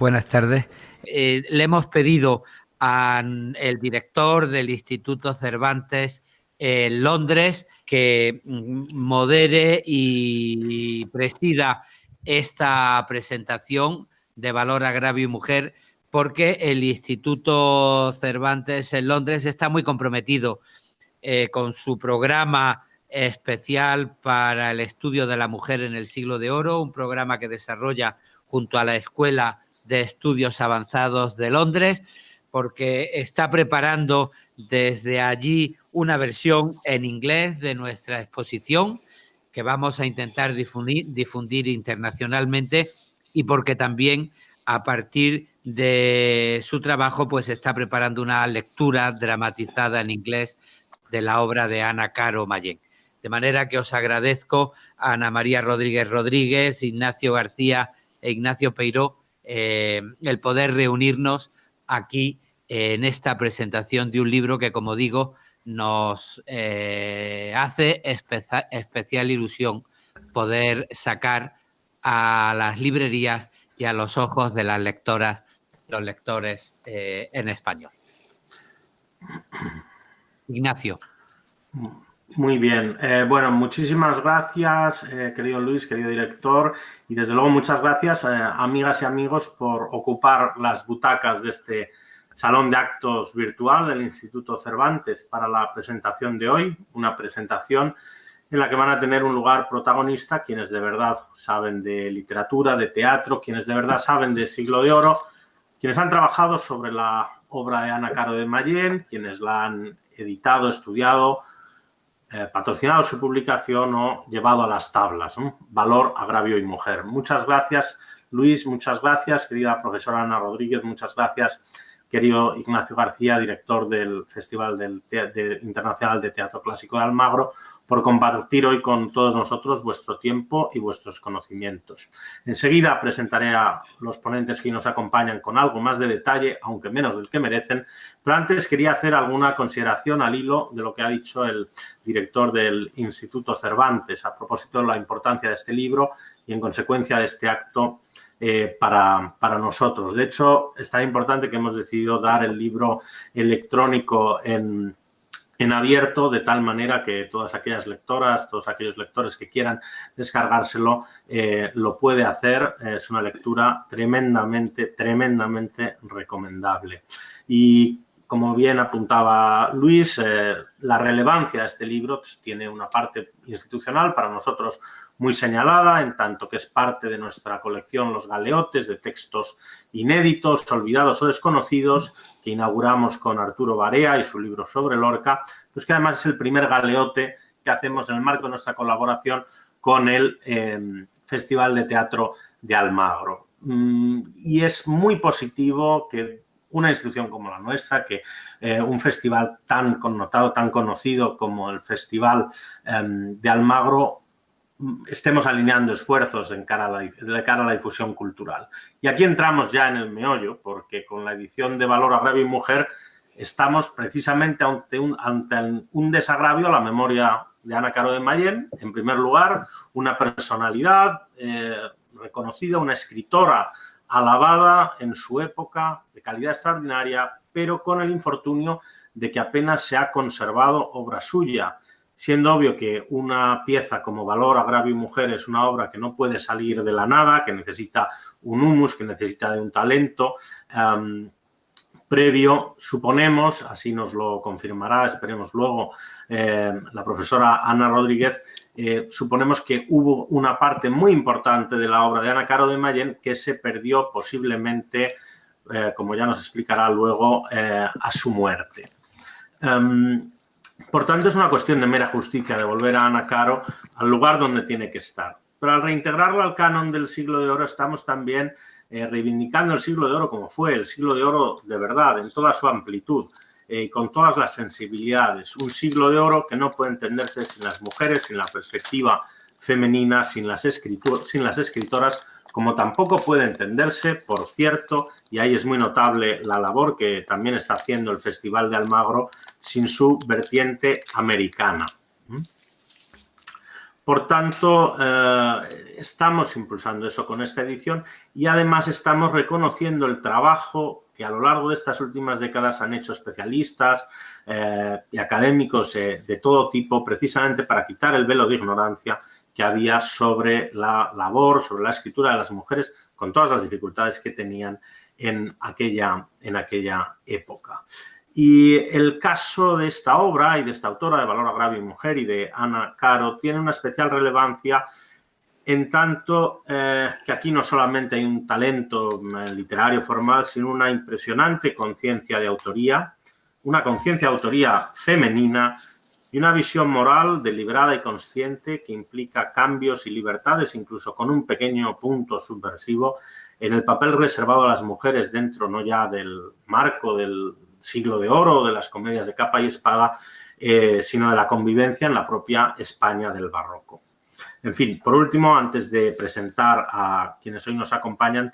Buenas tardes. Le hemos pedido al director del Instituto Cervantes en Londres que modere y presida esta presentación de Valor, Agravio y Mujer, porque el Instituto Cervantes en Londres está muy comprometido con su programa especial para el estudio de la mujer en el siglo de oro, un programa que desarrolla junto a la Escuela de Estudios Avanzados de Londres, porque está preparando desde allí una versión en inglés de nuestra exposición que vamos a intentar difundir internacionalmente, y porque también a partir de su trabajo pues está preparando una lectura dramatizada en inglés de la obra de Ana Caro Mayén. De manera que os agradezco a Ana María Rodríguez Rodríguez, Ignacio García e Ignacio Peiró el poder reunirnos aquí en esta presentación de un libro que, como digo, nos hace especial ilusión poder sacar a las librerías y a los ojos de las lectoras, los lectores en español. Ignacio. Muy bien. Bueno, muchísimas gracias, querido Luis, querido director, y desde luego muchas gracias, amigas y amigos, por ocupar las butacas de este salón de actos virtual del Instituto Cervantes para la presentación de hoy, una presentación en la que van a tener un lugar protagonista quienes de verdad saben de literatura, de teatro, quienes de verdad saben de Siglo de Oro, quienes han trabajado sobre la obra de Ana Caro de Mayén, quienes la han editado, estudiado, patrocinado su publicación o llevado a las tablas, ¿no? Valor, Agravio y Mujer. Muchas gracias, Luis, muchas gracias, querida profesora Ana Rodríguez, muchas gracias, querido Ignacio García, director del Festival Internacional de Teatro Clásico de Almagro, por compartir hoy con todos nosotros vuestro tiempo y vuestros conocimientos. Enseguida presentaré a los ponentes que nos acompañan con algo más de detalle, aunque menos del que merecen, pero antes quería hacer alguna consideración al hilo de lo que ha dicho el director del Instituto Cervantes a propósito de la importancia de este libro y, en consecuencia, de este acto para nosotros. De hecho, es tan importante que hemos decidido dar el libro electrónico en abierto, de tal manera que todas aquellas lectoras, todos aquellos lectores que quieran descargárselo, lo puede hacer. Es una lectura tremendamente recomendable. Y como bien apuntaba Luis, la relevancia de este libro pues, tiene una parte institucional para nosotros muy señalada, en tanto que es parte de nuestra colección Los Galeotes, de textos inéditos, olvidados o desconocidos, que inauguramos con Arturo Barea y su libro sobre Lorca, pues que además es el primer galeote que hacemos en el marco de nuestra colaboración con el Festival de Teatro de Almagro. Y es muy positivo que una institución como la nuestra, que un festival tan connotado, tan conocido como el Festival de Almagro, estemos alineando esfuerzos de cara a la difusión cultural. Y aquí entramos ya en el meollo, porque con la edición de Valor, Agravio y Mujer estamos precisamente ante un desagravio a la memoria de Ana Caro de Mayén. En primer lugar, una personalidad reconocida, una escritora alabada en su época, de calidad extraordinaria, pero con el infortunio de que apenas se ha conservado obra suya, siendo obvio que una pieza como Valor, Agravio y Mujer es una obra que no puede salir de la nada, que necesita un humus, que necesita de un talento previo. Suponemos, así nos lo confirmará, esperemos luego, la profesora Ana Rodríguez, suponemos que hubo una parte muy importante de la obra de Ana Caro de Mayén que se perdió posiblemente, como ya nos explicará luego, a su muerte. Por tanto, es una cuestión de mera justicia devolver a Ana Caro al lugar donde tiene que estar. Pero al reintegrarla al canon del Siglo de Oro estamos también reivindicando el Siglo de Oro como fue, el Siglo de Oro de verdad, en toda su amplitud, con todas las sensibilidades. Un Siglo de Oro que no puede entenderse sin las mujeres, sin la perspectiva femenina, sin las escritoras, como tampoco puede entenderse, por cierto, y ahí es muy notable la labor que también está haciendo el Festival de Almagro, sin su vertiente americana. Por tanto, estamos impulsando eso con esta edición y además estamos reconociendo el trabajo que a lo largo de estas últimas décadas han hecho especialistas y académicos de todo tipo, precisamente para quitar el velo de ignorancia que había sobre la labor, sobre la escritura de las mujeres, con todas las dificultades que tenían en aquella época. Y el caso de esta obra y de esta autora, de Valor Agravio y Mujer, y de Ana Caro, tiene una especial relevancia en tanto que aquí no solamente hay un talento literario formal, sino una impresionante conciencia de autoría, una conciencia de autoría femenina y una visión moral deliberada y consciente que implica cambios y libertades, incluso con un pequeño punto subversivo, en el papel reservado a las mujeres dentro no ya del marco del siglo de oro, de las comedias de capa y espada, sino de la convivencia en la propia España del barroco. En fin, por último, antes de presentar a quienes hoy nos acompañan,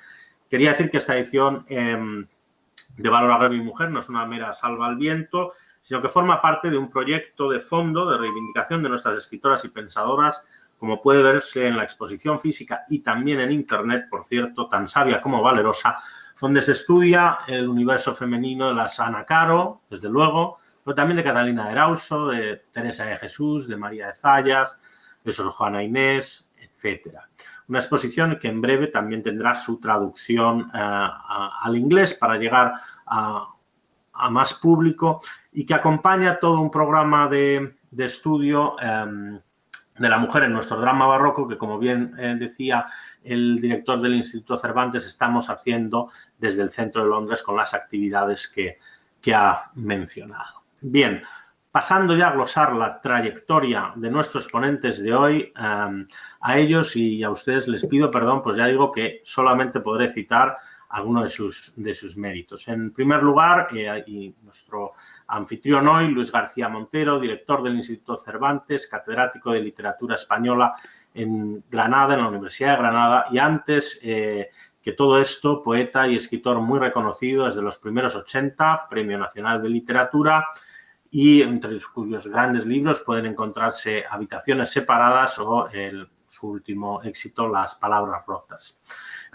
quería decir que esta edición de Valor Agravio y Mujer no es una mera salva al viento, sino que forma parte de un proyecto de fondo de reivindicación de nuestras escritoras y pensadoras, como puede verse en la exposición física y también en Internet, por cierto, tan sabia como valerosa, donde se estudia el universo femenino de las Ana Caro, desde luego, pero también de Catalina de Erauso, de Teresa de Jesús, de María de Zayas, de Sor Juana Inés, etcétera. Una exposición que en breve también tendrá su traducción al inglés para llegar a más público y que acompaña todo un programa de estudio de la mujer en nuestro drama barroco que, como bien decía el director del Instituto Cervantes, estamos haciendo desde el centro de Londres con las actividades que ha mencionado. Bien, pasando ya a glosar la trayectoria de nuestros ponentes de hoy, a ellos y a ustedes les pido perdón, pues ya digo que solamente podré citar algunos de sus méritos. En primer lugar, y nuestro anfitrión hoy, Luis García Montero, director del Instituto Cervantes, catedrático de Literatura Española en Granada, en la Universidad de Granada, y antes que todo esto, poeta y escritor muy reconocido desde los primeros 80, Premio Nacional de Literatura, y entre cuyos grandes libros pueden encontrarse Habitaciones separadas o su último éxito, Las palabras rotas.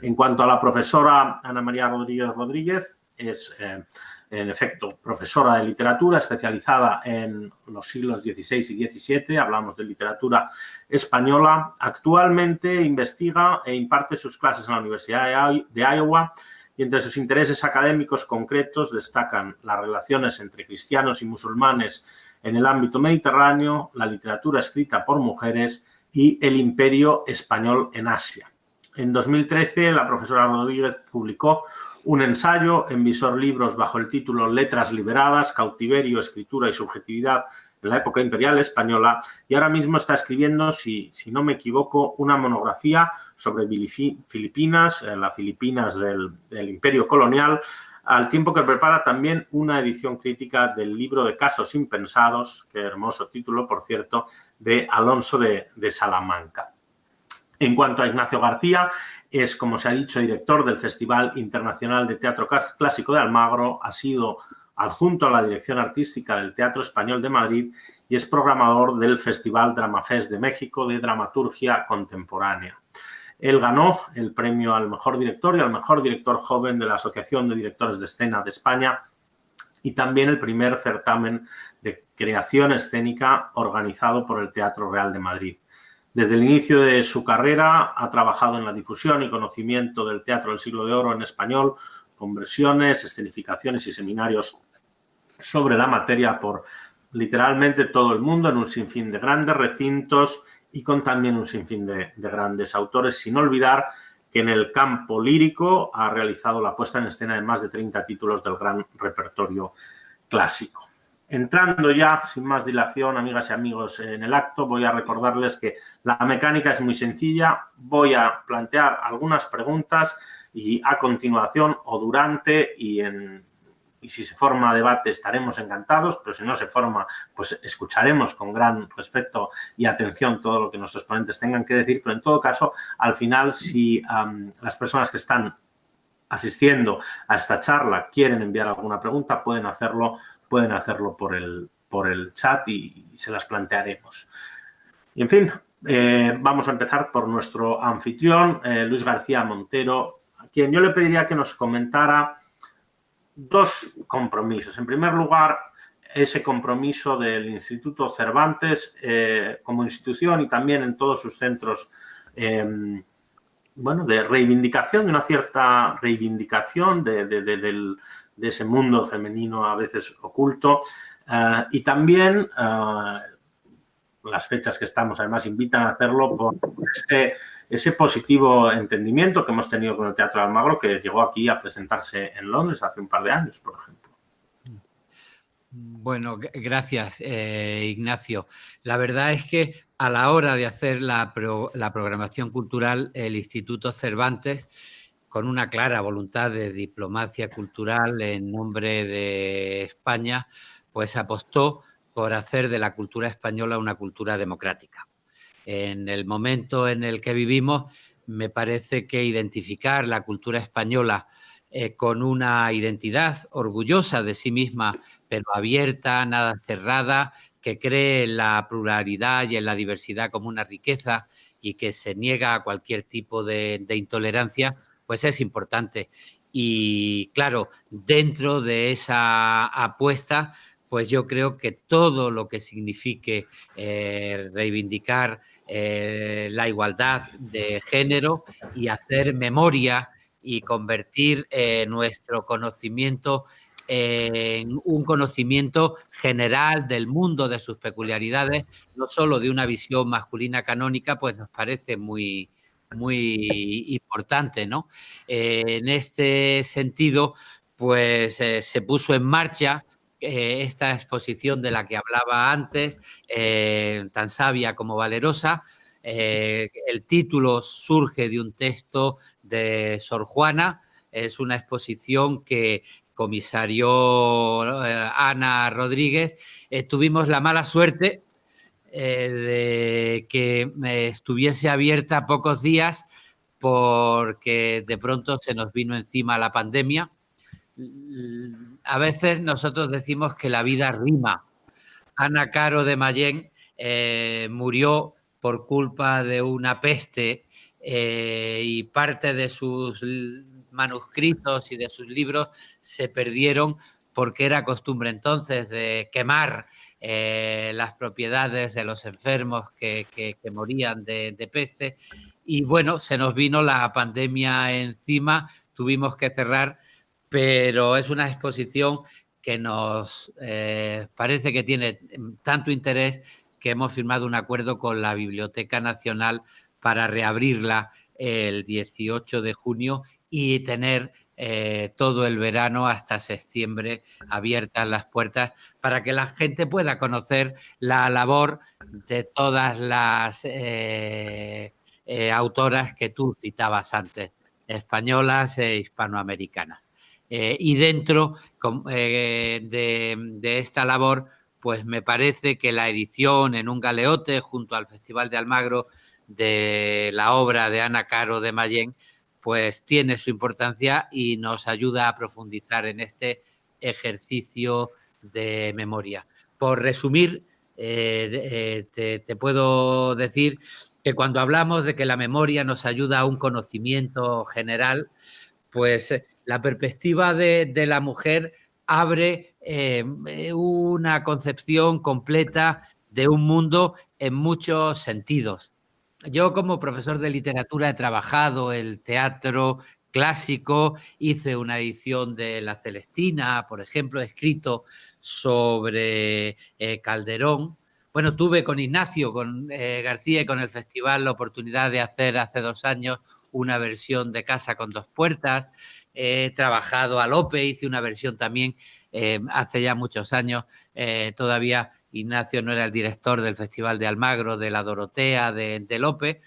En cuanto a la profesora Ana María Rodríguez Rodríguez, es en efecto profesora de literatura especializada en los siglos XVI y XVII, hablamos de literatura española. Actualmente investiga e imparte sus clases en la Universidad de Iowa y entre sus intereses académicos concretos destacan las relaciones entre cristianos y musulmanes en el ámbito mediterráneo, la literatura escrita por mujeres y el imperio español en Asia. En 2013, la profesora Rodríguez publicó un ensayo en Visor Libros bajo el título Letras liberadas, cautiverio, escritura y subjetividad en la época imperial española y ahora mismo está escribiendo, si no me equivoco, una monografía sobre Filipinas, las Filipinas del imperio colonial, al tiempo que prepara también una edición crítica del libro de Casos impensados, qué hermoso título, por cierto, de Alonso de Salamanca. En cuanto a Ignacio García, es, como se ha dicho, director del Festival Internacional de Teatro Clásico de Almagro, ha sido adjunto a la dirección artística del Teatro Español de Madrid y es programador del Festival Dramafest de México de Dramaturgia Contemporánea. Él ganó el premio al mejor director y al mejor director joven de la Asociación de Directores de Escena de España y también el primer certamen de creación escénica organizado por el Teatro Real de Madrid. Desde el inicio de su carrera ha trabajado en la difusión y conocimiento del teatro del siglo de oro en español, con versiones, escenificaciones y seminarios sobre la materia por literalmente todo el mundo en un sinfín de grandes recintos y con también un sinfín de grandes autores, sin olvidar que en el campo lírico ha realizado la puesta en escena de más de 30 títulos del gran repertorio clásico. Entrando ya, sin más dilación, amigas y amigos, en el acto, voy a recordarles que la mecánica es muy sencilla. Voy a plantear algunas preguntas y a continuación o durante y si se forma debate estaremos encantados, pero si no se forma, pues escucharemos con gran respeto y atención todo lo que nuestros ponentes tengan que decir, pero en todo caso, al final, si las personas que están asistiendo a esta charla quieren enviar alguna pregunta, pueden hacerlo por el chat y se las plantearemos. Y en fin, Vamos a empezar por nuestro anfitrión, Luis García Montero, a quien yo le pediría que nos comentara dos compromisos. En primer lugar, ese compromiso del Instituto Cervantes como institución y también en todos sus centros de reivindicación, de una cierta reivindicación de ese mundo femenino a veces oculto. Y también las fechas que estamos además invitan a hacerlo por ese positivo entendimiento que hemos tenido con el Teatro de Almagro, que llegó aquí a presentarse en Londres hace un par de años, por ejemplo. Bueno, gracias, Ignacio. La verdad es que a la hora de hacer la programación cultural, el Instituto Cervantes, con una clara voluntad de diplomacia cultural en nombre de España, pues apostó por hacer de la cultura española una cultura democrática. En el momento en el que vivimos, me parece que identificar la cultura española con una identidad orgullosa de sí misma, pero abierta, nada cerrada, que cree en la pluralidad y en la diversidad como una riqueza y que se niega a cualquier tipo de intolerancia, pues es importante. Y claro, dentro de esa apuesta, pues yo creo que todo lo que signifique reivindicar la igualdad de género y hacer memoria y convertir nuestro conocimiento en un conocimiento general del mundo, de sus peculiaridades, no solo de una visión masculina canónica, pues nos parece muy importante, ¿no? En este sentido, pues se puso en marcha esta exposición de la que hablaba antes, tan sabia como valerosa. El título surge de un texto de Sor Juana, es una exposición que comisarió Ana Rodríguez. Tuvimos la mala suerte de que estuviese abierta pocos días porque de pronto se nos vino encima la pandemia. A veces nosotros decimos que la vida rima. Ana Caro de Mayén murió por culpa de una peste y parte de sus manuscritos y de sus libros se perdieron porque era costumbre entonces de quemar las propiedades de los enfermos que morían de peste. Y bueno, se nos vino la pandemia encima, tuvimos que cerrar, pero es una exposición que nos parece que tiene tanto interés que hemos firmado un acuerdo con la Biblioteca Nacional para reabrirla el 18 de junio y tener todo el verano hasta septiembre abiertas las puertas para que la gente pueda conocer la labor de todas las autoras que tú citabas antes, españolas e hispanoamericanas. Y dentro de esta labor, pues me parece que la edición en un galeote junto al Festival de Almagro de la obra de Ana Caro de Mayén, pues tiene su importancia y nos ayuda a profundizar en este ejercicio de memoria. Por resumir, te puedo decir que cuando hablamos de que la memoria nos ayuda a un conocimiento general, pues la perspectiva de la mujer abre una concepción completa de un mundo en muchos sentidos. Yo como profesor de literatura he trabajado el teatro clásico, hice una edición de La Celestina, por ejemplo, he escrito sobre Calderón. Bueno, tuve con Ignacio García y con el festival la oportunidad de hacer hace 2 años una versión de Casa con dos puertas. He trabajado a Lope, hice una versión también hace ya muchos años, todavía Ignacio no era el director del Festival de Almagro, de la Dorotea, de Lope,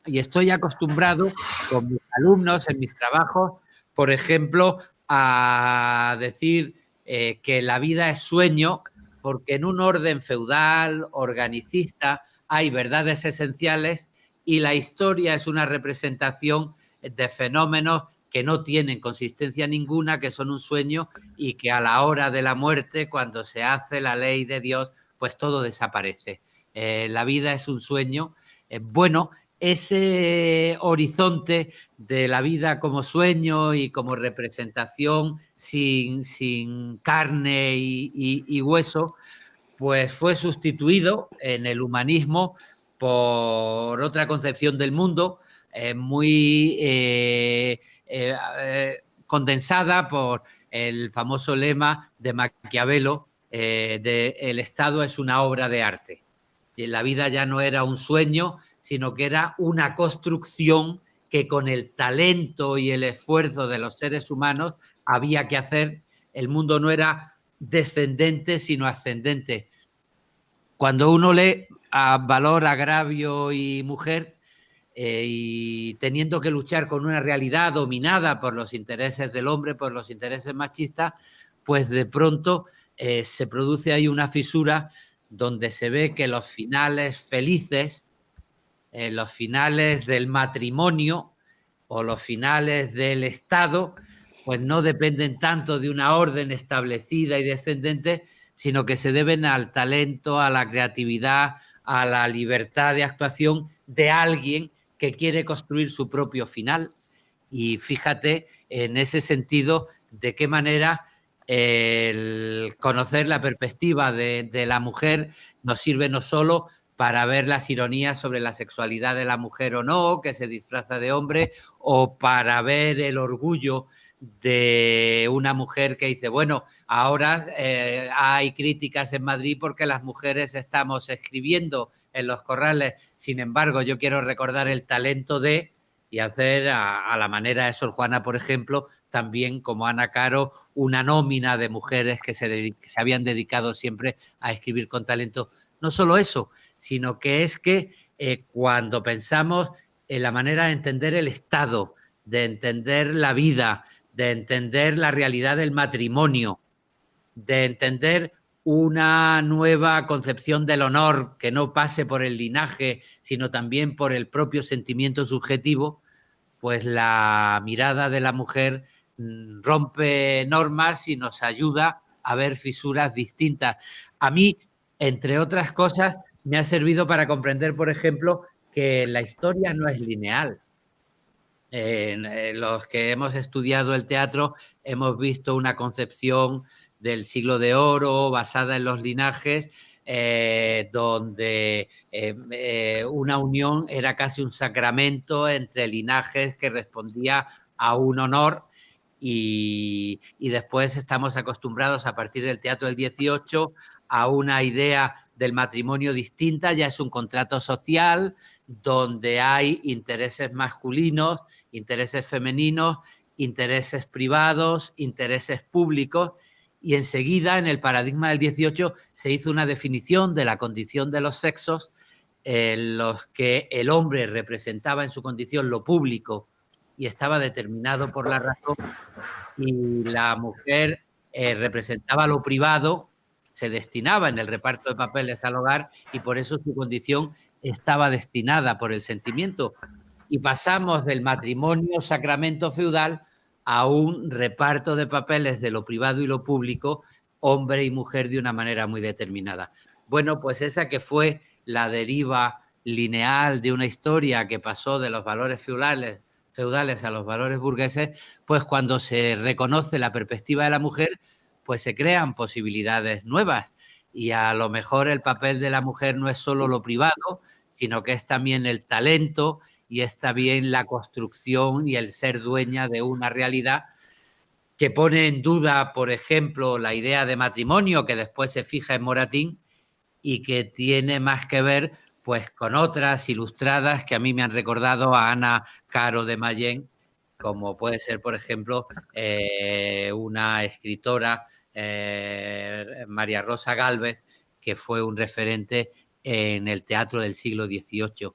y estoy acostumbrado con mis alumnos en mis trabajos, por ejemplo, a decir que la vida es sueño, porque en un orden feudal, organicista, hay verdades esenciales y la historia es una representación de fenómenos que no tienen consistencia ninguna, que son un sueño y que a la hora de la muerte, cuando se hace la ley de Dios, pues todo desaparece. La vida es un sueño bueno, ese horizonte de la vida como sueño y como representación sin carne y hueso, pues fue sustituido en el humanismo por otra concepción del mundo muy condensada por el famoso lema de Maquiavelo de el Estado es una obra de arte. Y la vida ya no era un sueño, sino que era una construcción que con el talento y el esfuerzo de los seres humanos había que hacer. El mundo no era descendente, sino ascendente. Cuando uno lee a Valor, Agravio y Mujer, y teniendo que luchar con una realidad dominada por los intereses del hombre, por los intereses machistas, pues de pronto se produce ahí una fisura donde se ve que los finales felices, los finales del matrimonio o los finales del Estado, pues no dependen tanto de una orden establecida y descendente, sino que se deben al talento, a la creatividad, a la libertad de actuación de alguien que quiere construir su propio final. Y fíjate en ese sentido de qué manera el conocer la perspectiva de la mujer nos sirve no solo para ver las ironías sobre la sexualidad de la mujer o no, que se disfraza de hombre, o para ver el orgullo de una mujer que dice, bueno, ahora hay críticas en Madrid porque las mujeres estamos escribiendo en los corrales. Sin embargo, yo quiero recordar el talento de y hacer a la manera de Sor Juana, por ejemplo, también como Ana Caro, una nómina de mujeres que se habían dedicado siempre a escribir con talento. No solo eso, sino que es que cuando pensamos en la manera de entender el Estado, de entender la vida, de entender la realidad del matrimonio, de entender una nueva concepción del honor que no pase por el linaje, sino también por el propio sentimiento subjetivo, pues la mirada de la mujer rompe normas y nos ayuda a ver fisuras distintas. A mí, entre otras cosas, me ha servido para comprender, por ejemplo, que la historia no es lineal. Los que hemos estudiado el teatro hemos visto una concepción del siglo de oro basada en los linajes, donde una unión era casi un sacramento entre linajes que respondía a un honor. Y después estamos acostumbrados a partir del teatro del 18 a una idea del matrimonio distinta, ya es un contrato social donde hay intereses masculinos, intereses femeninos, intereses privados, intereses públicos, y enseguida en el paradigma del 18 se hizo una definición de la condición de los sexos en los que el hombre representaba en su condición lo público y estaba determinado por la razón, y la mujer representaba lo privado, se destinaba en el reparto de papeles al hogar y por eso su condición estaba destinada por el sentimiento. Y pasamos del matrimonio sacramento feudal a un reparto de papeles de lo privado y lo público, hombre y mujer de una manera muy determinada. Bueno, pues esa que fue la deriva lineal de una historia que pasó de los valores feudales a los valores burgueses, pues cuando se reconoce la perspectiva de la mujer, pues se crean posibilidades nuevas. Y a lo mejor el papel de la mujer no es solo lo privado, sino que es también el talento y es también la construcción y el ser dueña de una realidad que pone en duda, por ejemplo, la idea de matrimonio que después se fija en Moratín y que tiene más que ver pues con otras ilustradas que a mí me han recordado a Ana Caro de Mayén, como puede ser, por ejemplo, una escritora, María Rosa Gálvez, que fue un referente en el teatro del siglo XVIII.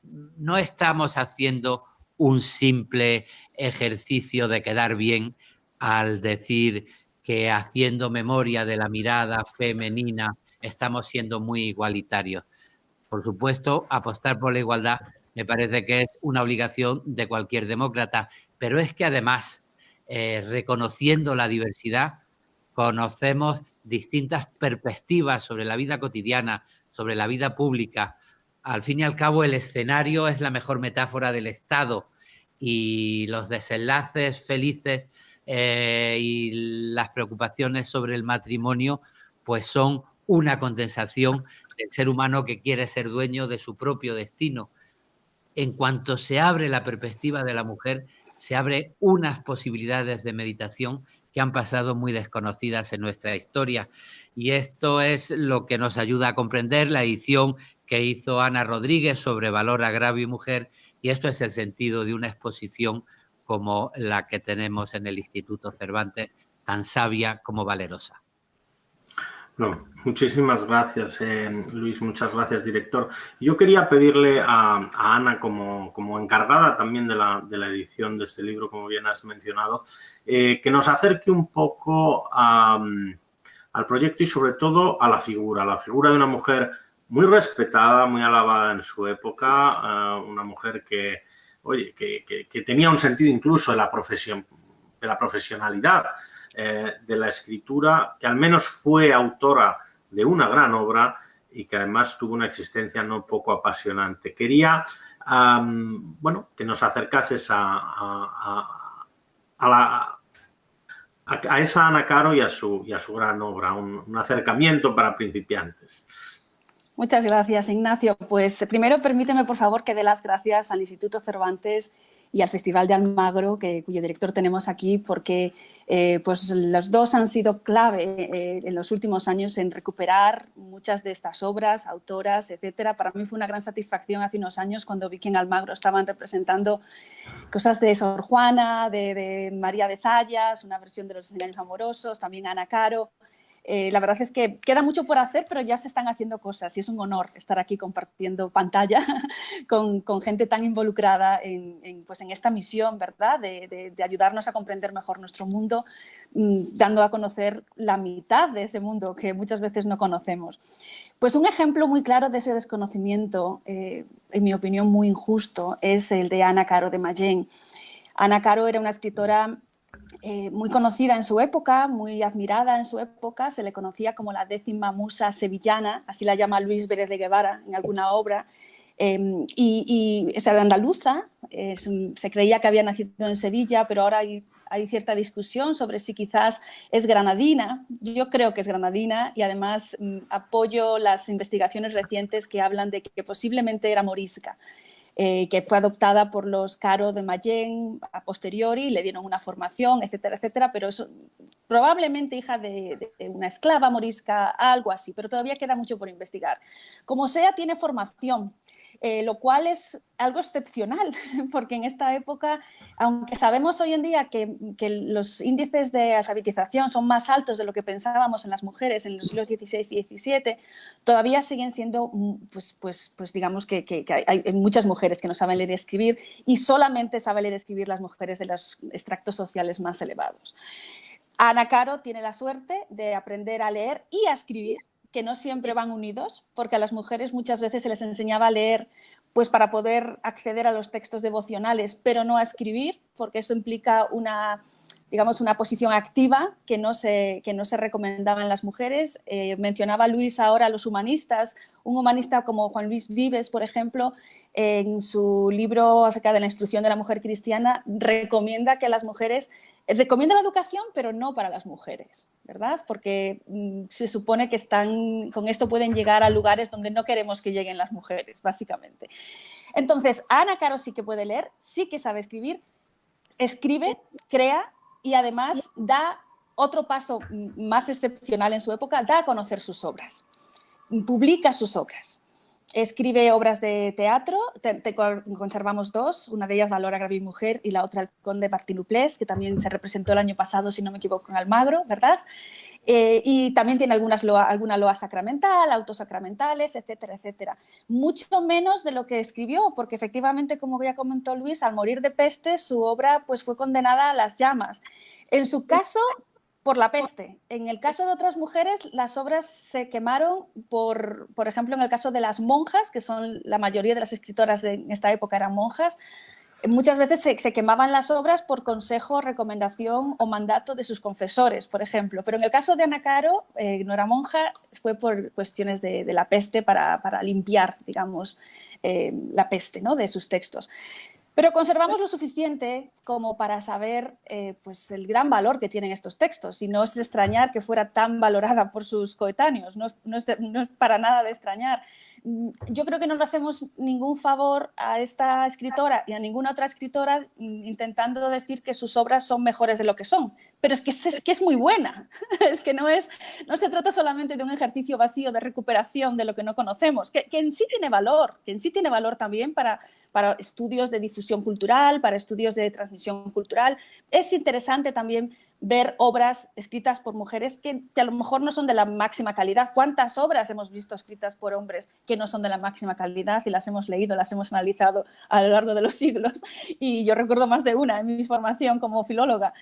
No estamos haciendo un simple ejercicio de quedar bien al decir que haciendo memoria de la mirada femenina estamos siendo muy igualitarios. Por supuesto, apostar por la igualdad me parece que es una obligación de cualquier demócrata, pero es que además, reconociendo la diversidad, conocemos distintas perspectivas sobre la vida cotidiana, sobre la vida pública, Al fin y al cabo, el escenario es la mejor metáfora del Estado y los desenlaces felices y las preocupaciones sobre el matrimonio pues son una condensación del ser humano que quiere ser dueño de su propio destino. En cuanto se abre la perspectiva de la mujer, se abren unas posibilidades de meditación que han pasado muy desconocidas en nuestra historia. Y esto es lo que nos ayuda a comprender la edición que hizo Ana Rodríguez sobre valor, agravio y mujer, y esto es el sentido de una exposición como la que tenemos en el Instituto Cervantes, tan sabia como valerosa. No, muchísimas gracias, Luis, muchas gracias, director. Yo quería pedirle a Ana, como encargada también de la edición de este libro, como bien has mencionado, que nos acerque un poco al proyecto y sobre todo a la figura de una mujer muy respetada, muy alabada en su época, una mujer que, oye, que tenía un sentido incluso de la profesionalidad, de la escritura, que al menos fue autora de una gran obra y que además tuvo una existencia no poco apasionante. Quería, bueno, que nos acercases a esa Ana Caro y a su gran obra, un acercamiento para principiantes. Muchas gracias, Ignacio. Pues primero permíteme, por favor, que dé las gracias al Instituto Cervantes y al Festival de Almagro, cuyo director tenemos aquí, porque pues los dos han sido clave en los últimos años en recuperar muchas de estas obras, autoras, etcétera. Para mí fue una gran satisfacción hace unos años cuando vi que en Almagro estaban representando cosas de Sor Juana, de María de Zayas, una versión de Los Engaños Amorosos, también Ana Caro. La verdad es que queda mucho por hacer, pero ya se están haciendo cosas y es un honor estar aquí compartiendo pantalla con gente tan involucrada pues en esta misión, ¿verdad? De ayudarnos a comprender mejor nuestro mundo, dando a conocer la mitad de ese mundo que muchas veces no conocemos. Pues un ejemplo muy claro de ese desconocimiento, en mi opinión muy injusto, es el de Ana Caro de Mallén. Ana Caro era una escritora muy conocida en su época, muy admirada en su época, se le conocía como la 10ª musa sevillana, así la llama Luis Pérez de Guevara en alguna obra, y es andaluza, se creía que había nacido en Sevilla, pero ahora hay cierta discusión sobre si quizás es granadina. Yo creo que es granadina y además apoyo las investigaciones recientes que hablan de que posiblemente era morisca. Que fue adoptada por los Caro de Mallén a posteriori, le dieron una formación, etcétera, etcétera, pero es probablemente hija de una esclava morisca, algo así, pero todavía queda mucho por investigar. Como sea, tiene formación, lo cual es algo excepcional, porque en esta época, aunque sabemos hoy en día que los índices de alfabetización son más altos de lo que pensábamos en las mujeres en los siglos XVI y XVII, todavía siguen siendo, pues digamos que hay muchas mujeres que no saben leer y escribir y solamente saben leer y escribir las mujeres de los extractos sociales más elevados. Ana Caro tiene la suerte de aprender a leer y a escribir, que no siempre van unidos, porque a las mujeres muchas veces se les enseñaba a leer pues para poder acceder a los textos devocionales, pero no a escribir, porque eso implica una posición activa que no se recomendaba en las mujeres. Mencionaba Luis ahora a los humanistas. Un humanista como Juan Luis Vives, por ejemplo, en su libro acerca de la instrucción de la mujer cristiana, recomienda que las mujeres recomienda la educación, pero no para las mujeres, ¿verdad? Porque se supone que con esto pueden llegar a lugares donde no queremos que lleguen las mujeres, básicamente. Entonces, Ana Caro sí que puede leer, sí que sabe escribir, escribe, crea y además da otro paso más excepcional en su época, da a conocer sus obras, publica sus obras. Escribe obras de teatro, conservamos dos, una de ellas Valor, agravio y mujer y la otra El conde Bartinuplés, que también se representó el año pasado, si no me equivoco, en Almagro, ¿verdad? Y también tiene alguna loa sacramental, autos sacramentales, etcétera, etcétera. Mucho menos de lo que escribió, porque efectivamente, como ya comentó Luis, al morir de peste su obra pues, fue condenada a las llamas. En su caso, por la peste. En el caso de otras mujeres, las obras se quemaron por ejemplo, en el caso de las monjas, que son la mayoría de las escritoras en esta época eran monjas, muchas veces se quemaban las obras por consejo, recomendación o mandato de sus confesores, por ejemplo. Pero en el caso de Ana Caro, no era monja, fue por cuestiones de la peste para limpiar, digamos, la peste, ¿no?, de sus textos. Pero conservamos lo suficiente como para saber pues el gran valor que tienen estos textos, y no es de extrañar que fuera tan valorada por sus coetáneos, no es para nada de extrañar. Yo creo que no le hacemos ningún favor a esta escritora y a ninguna otra escritora intentando decir que sus obras son mejores de lo que son, pero es que es muy buena. Es que no se trata solamente de un ejercicio vacío de recuperación de lo que no conocemos, que en sí tiene valor, también para estudios de difusión cultural, para estudios de transmisión cultural. Es interesante también ver obras escritas por mujeres que a lo mejor no son de la máxima calidad. ¿Cuántas obras hemos visto escritas por hombres que no son de la máxima calidad y las hemos leído, las hemos analizado a lo largo de los siglos? Y yo recuerdo más de una en mi formación como filóloga.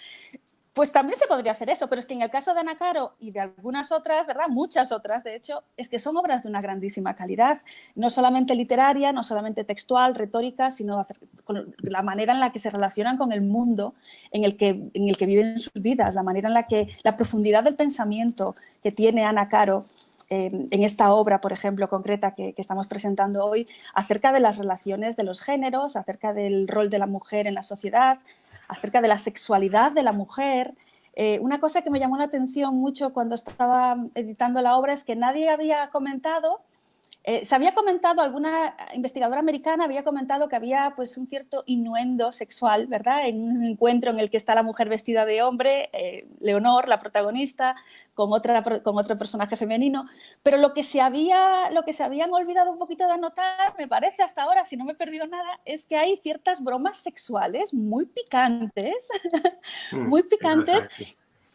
Pues también se podría hacer eso, pero es que en el caso de Ana Caro y de algunas otras, ¿verdad?, muchas otras, de hecho, es que son obras de una grandísima calidad, no solamente literaria, no solamente textual, retórica, sino con la manera en la que se relacionan con el mundo en el que viven sus vidas, la manera en la profundidad del pensamiento que tiene Ana Caro en esta obra, por ejemplo, concreta que estamos presentando hoy, acerca de las relaciones de los géneros, acerca del rol de la mujer en la sociedad, acerca de la sexualidad de la mujer. Una cosa que me llamó la atención mucho cuando estaba editando la obra es que nadie había comentado, se había comentado, alguna investigadora americana había comentado que había pues un cierto innuendo sexual, ¿verdad?, en un encuentro en el que está la mujer vestida de hombre, Leonor, la protagonista, con otro personaje femenino, pero lo que se habían olvidado un poquito de anotar, me parece hasta ahora, si no me he perdido nada, es que hay ciertas bromas sexuales muy picantes, muy picantes,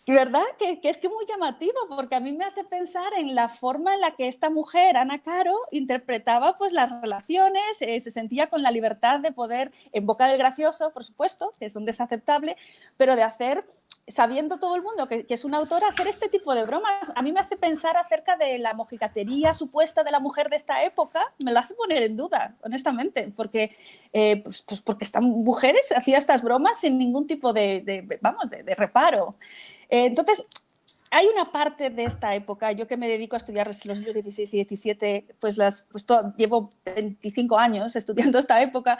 ¿verdad? Que es que muy llamativo, porque a mí me hace pensar en la forma en la que esta mujer, Ana Caro, interpretaba pues las relaciones, se sentía con la libertad de poder, en boca del gracioso, por supuesto, que es donde es aceptable, pero de hacer, sabiendo todo el mundo que es una autora, hacer este tipo de bromas. A mí me hace pensar acerca de la mojigatería supuesta de la mujer de esta época, me lo hace poner en duda, honestamente, porque, porque esta mujer hacía estas bromas sin ningún tipo de reparo. Entonces, hay una parte de esta época, yo que me dedico a estudiar los siglos XVI y XVII, llevo 25 años estudiando esta época,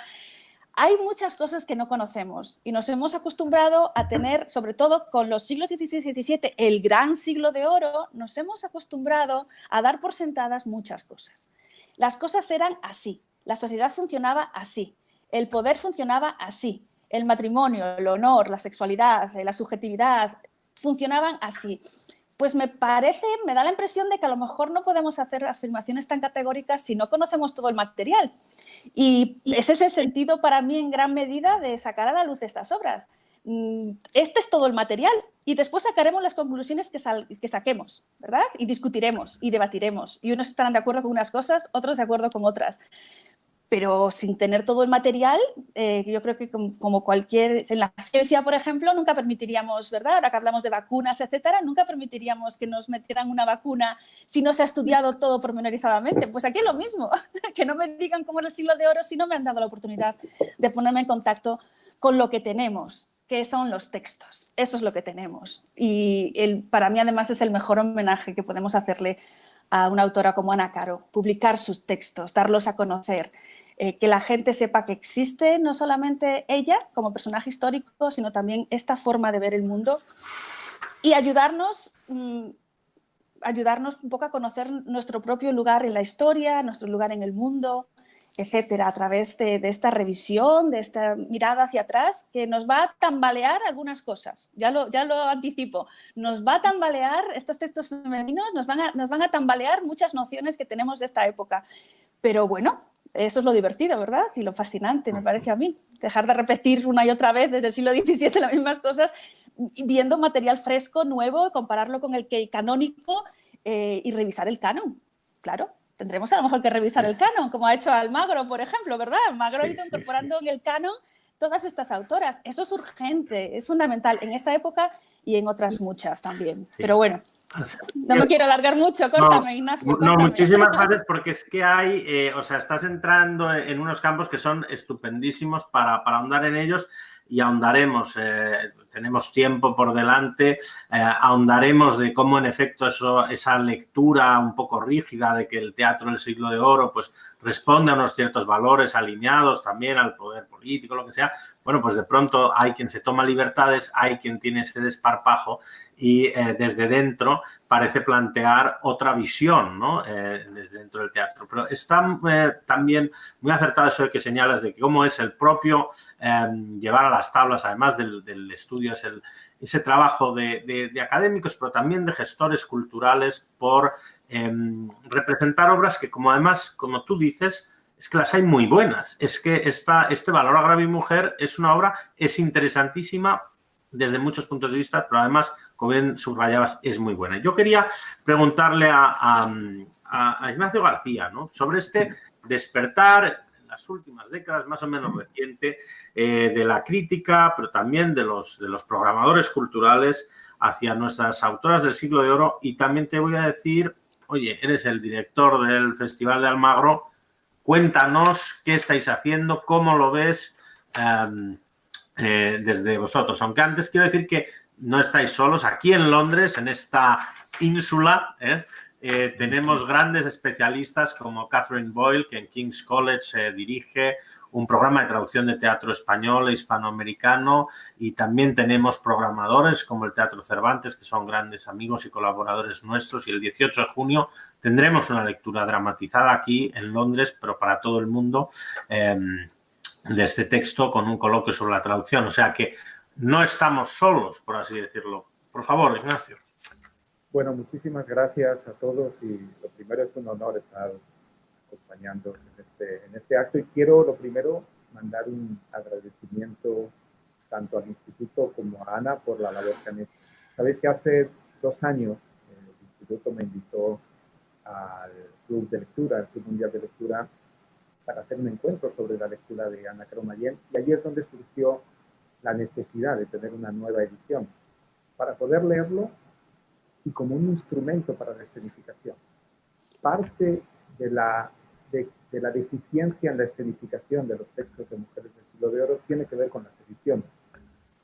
hay muchas cosas que no conocemos y nos hemos acostumbrado a tener, sobre todo con los siglos XVI y XVII, el gran siglo de oro, nos hemos acostumbrado a dar por sentadas muchas cosas. Las cosas eran así, la sociedad funcionaba así, el poder funcionaba así, el matrimonio, el honor, la sexualidad, la subjetividad, funcionaban así. Pues me da la impresión de que a lo mejor no podemos hacer afirmaciones tan categóricas si no conocemos todo el material. Y ese es el sentido para mí en gran medida de sacar a la luz estas obras. Este es todo el material y después sacaremos las conclusiones que saquemos, ¿verdad? Y discutiremos y debatiremos. Y unos estarán de acuerdo con unas cosas, otros de acuerdo con otras. Pero sin tener todo el material, yo creo que como en la ciencia, por ejemplo, nunca permitiríamos, ¿verdad?, ahora que hablamos de vacunas, etcétera, nunca permitiríamos que nos metieran una vacuna si no se ha estudiado todo pormenorizadamente. Pues aquí es lo mismo, que no me digan cómo era el siglo de oro si no me han dado la oportunidad de ponerme en contacto con lo que tenemos, que son los textos. Eso es lo que tenemos. Y para mí, además, es el mejor homenaje que podemos hacerle a una autora como Ana Caro, publicar sus textos, darlos a conocer, que la gente sepa que existe no solamente ella como personaje histórico, sino también esta forma de ver el mundo y ayudarnos un poco a conocer nuestro propio lugar en la historia, nuestro lugar en el mundo, etcétera, a través de esta revisión, de esta mirada hacia atrás, que nos va a tambalear algunas cosas. Ya lo anticipo. Nos va a tambalear, estos textos femeninos nos van a tambalear muchas nociones que tenemos de esta época. Pero bueno, eso es lo divertido, ¿verdad? Y lo fascinante, me parece a mí. Dejar de repetir una y otra vez desde el siglo XVII las mismas cosas, viendo material fresco, nuevo, compararlo con el canónico y revisar el canon. Claro, tendremos a lo mejor que revisar el canon, como ha hecho Almagro, por ejemplo, ¿verdad? Almagro ha ido incorporando en el canon todas estas autoras. Eso es urgente, es fundamental en esta época y en otras muchas también. Pero bueno. No me quiero alargar mucho, córtame, Ignacio. No, córtame. muchísimas gracias porque es que hay, o sea, estás entrando en unos campos que son estupendísimos para ahondar en ellos y ahondaremos, tenemos tiempo por delante, ahondaremos de cómo en efecto esa lectura un poco rígida de que el teatro del siglo de oro pues responde a unos ciertos valores alineados también al poder político, lo que sea. Bueno, pues de pronto hay quien se toma libertades, hay quien tiene ese desparpajo y desde dentro parece plantear otra visión, ¿no? Desde dentro del teatro. Pero está también muy acertado eso de que señalas de que cómo es el propio llevar a las tablas, además del estudio, es ese trabajo de académicos, pero también de gestores culturales por representar obras que, como además, como tú dices, es que las hay muy buenas. Es que este Valor Agravio y Mujer es una obra, es interesantísima desde muchos puntos de vista, pero además, como bien subrayabas, es muy buena. Yo quería preguntarle a Ignacio García, ¿no?, sobre este despertar en las últimas décadas, más o menos reciente, de la crítica, pero también de los programadores culturales hacia nuestras autoras del siglo de oro. Y también te voy a decir, oye, eres el director del Festival de Almagro, cuéntanos qué estáis haciendo, cómo lo ves desde vosotros. Aunque antes quiero decir que no estáis solos. Aquí en Londres, en esta ínsula, tenemos grandes especialistas como Catherine Boyle, que en King's College dirige un programa de traducción de teatro español e hispanoamericano, y también tenemos programadores como el Teatro Cervantes, que son grandes amigos y colaboradores nuestros, y el 18 de junio tendremos una lectura dramatizada aquí en Londres, pero para todo el mundo, de este texto con un coloquio sobre la traducción. O sea que no estamos solos, por así decirlo. Por favor, Ignacio. Bueno, muchísimas gracias a todos y lo primero es un honor estar acompañando en este acto y quiero lo primero mandar un agradecimiento tanto al Instituto como a Ana por la labor que han hecho. Sabéis que hace 2 años el Instituto me invitó al Club de Lectura, al Club Mundial de Lectura, para hacer un encuentro sobre la lectura de Ana Kromayen, y allí es donde surgió la necesidad de tener una nueva edición para poder leerlo y como un instrumento para la escenificación. Parte de la deficiencia en la escenificación de los textos de Mujeres del Siglo de Oro tiene que ver con las ediciones.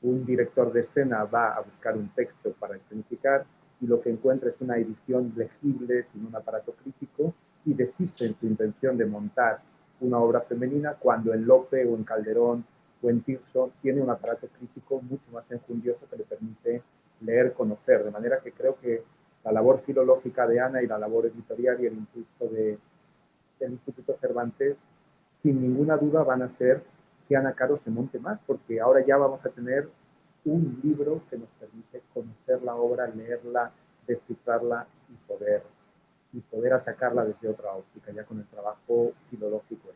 Un director de escena va a buscar un texto para escenificar y lo que encuentra es una edición legible, sin un aparato crítico, y desiste en su intención de montar una obra femenina cuando en Lope o en Calderón o en Tirso tiene un aparato crítico mucho más enjundioso que le permite leer, conocer. De manera que creo que la labor filológica de Ana y la labor editorial y el impulso del Instituto Cervantes, sin ninguna duda van a hacer que Ana Caro se monte más, porque ahora ya vamos a tener un libro que nos permite conocer la obra, leerla, descifrarla y poder atacarla desde otra óptica, ya con el trabajo filológico.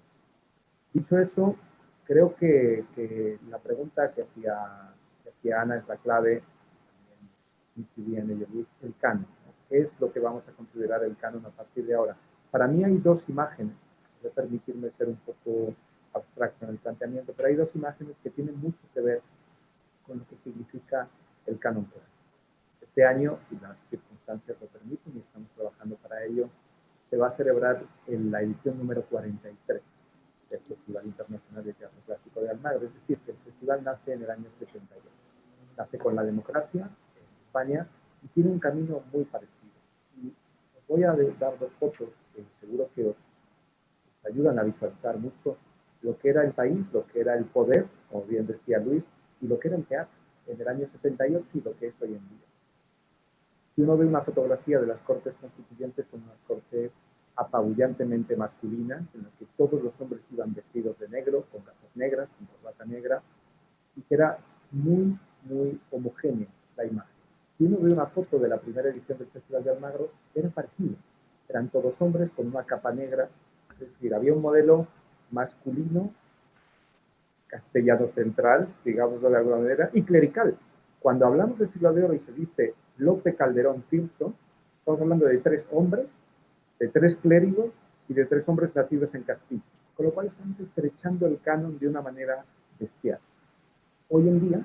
Dicho eso, creo que la pregunta que hacía Ana es la clave, también el canon, ¿no? ¿Qué es lo que vamos a considerar el canon a partir de ahora? Para mí hay 2 imágenes, voy a permitirme ser un poco abstracto en el planteamiento, pero hay 2 imágenes que tienen mucho que ver con lo que significa el canon clásico. Este año, si las circunstancias lo permiten y estamos trabajando para ello, se va a celebrar en la edición número 43 del Festival Internacional de Teatro Clásico de Almagro. Es decir, que el festival nace en el año 72. Nace con la democracia en España y tiene un camino muy parecido. Y os voy a dar 2 fotos que seguro que os ayudan a visualizar mucho lo que era el país, lo que era el poder, como bien decía Luis, y lo que era el teatro en el año 78 y lo que es hoy en día. Si uno ve una fotografía de las Cortes Constituyentes, son unas Cortes apabullantemente masculinas, en las que todos los hombres iban vestidos de negro, con gafas negras, con corbata negra, y que era muy, muy homogénea la imagen. Si uno ve una foto de la primera edición del Festival de Almagro, era parecido. Eran todos hombres con una capa negra, es decir, había un modelo masculino, castellano central, digámoslo de alguna manera, y clerical. Cuando hablamos del siglo de oro y se dice Lope, Calderón, Tirso, estamos hablando de 3 hombres, de 3 clérigos y de 3 hombres nacidos en Castilla. Con lo cual estamos estrechando el canon de una manera bestial. Hoy en día,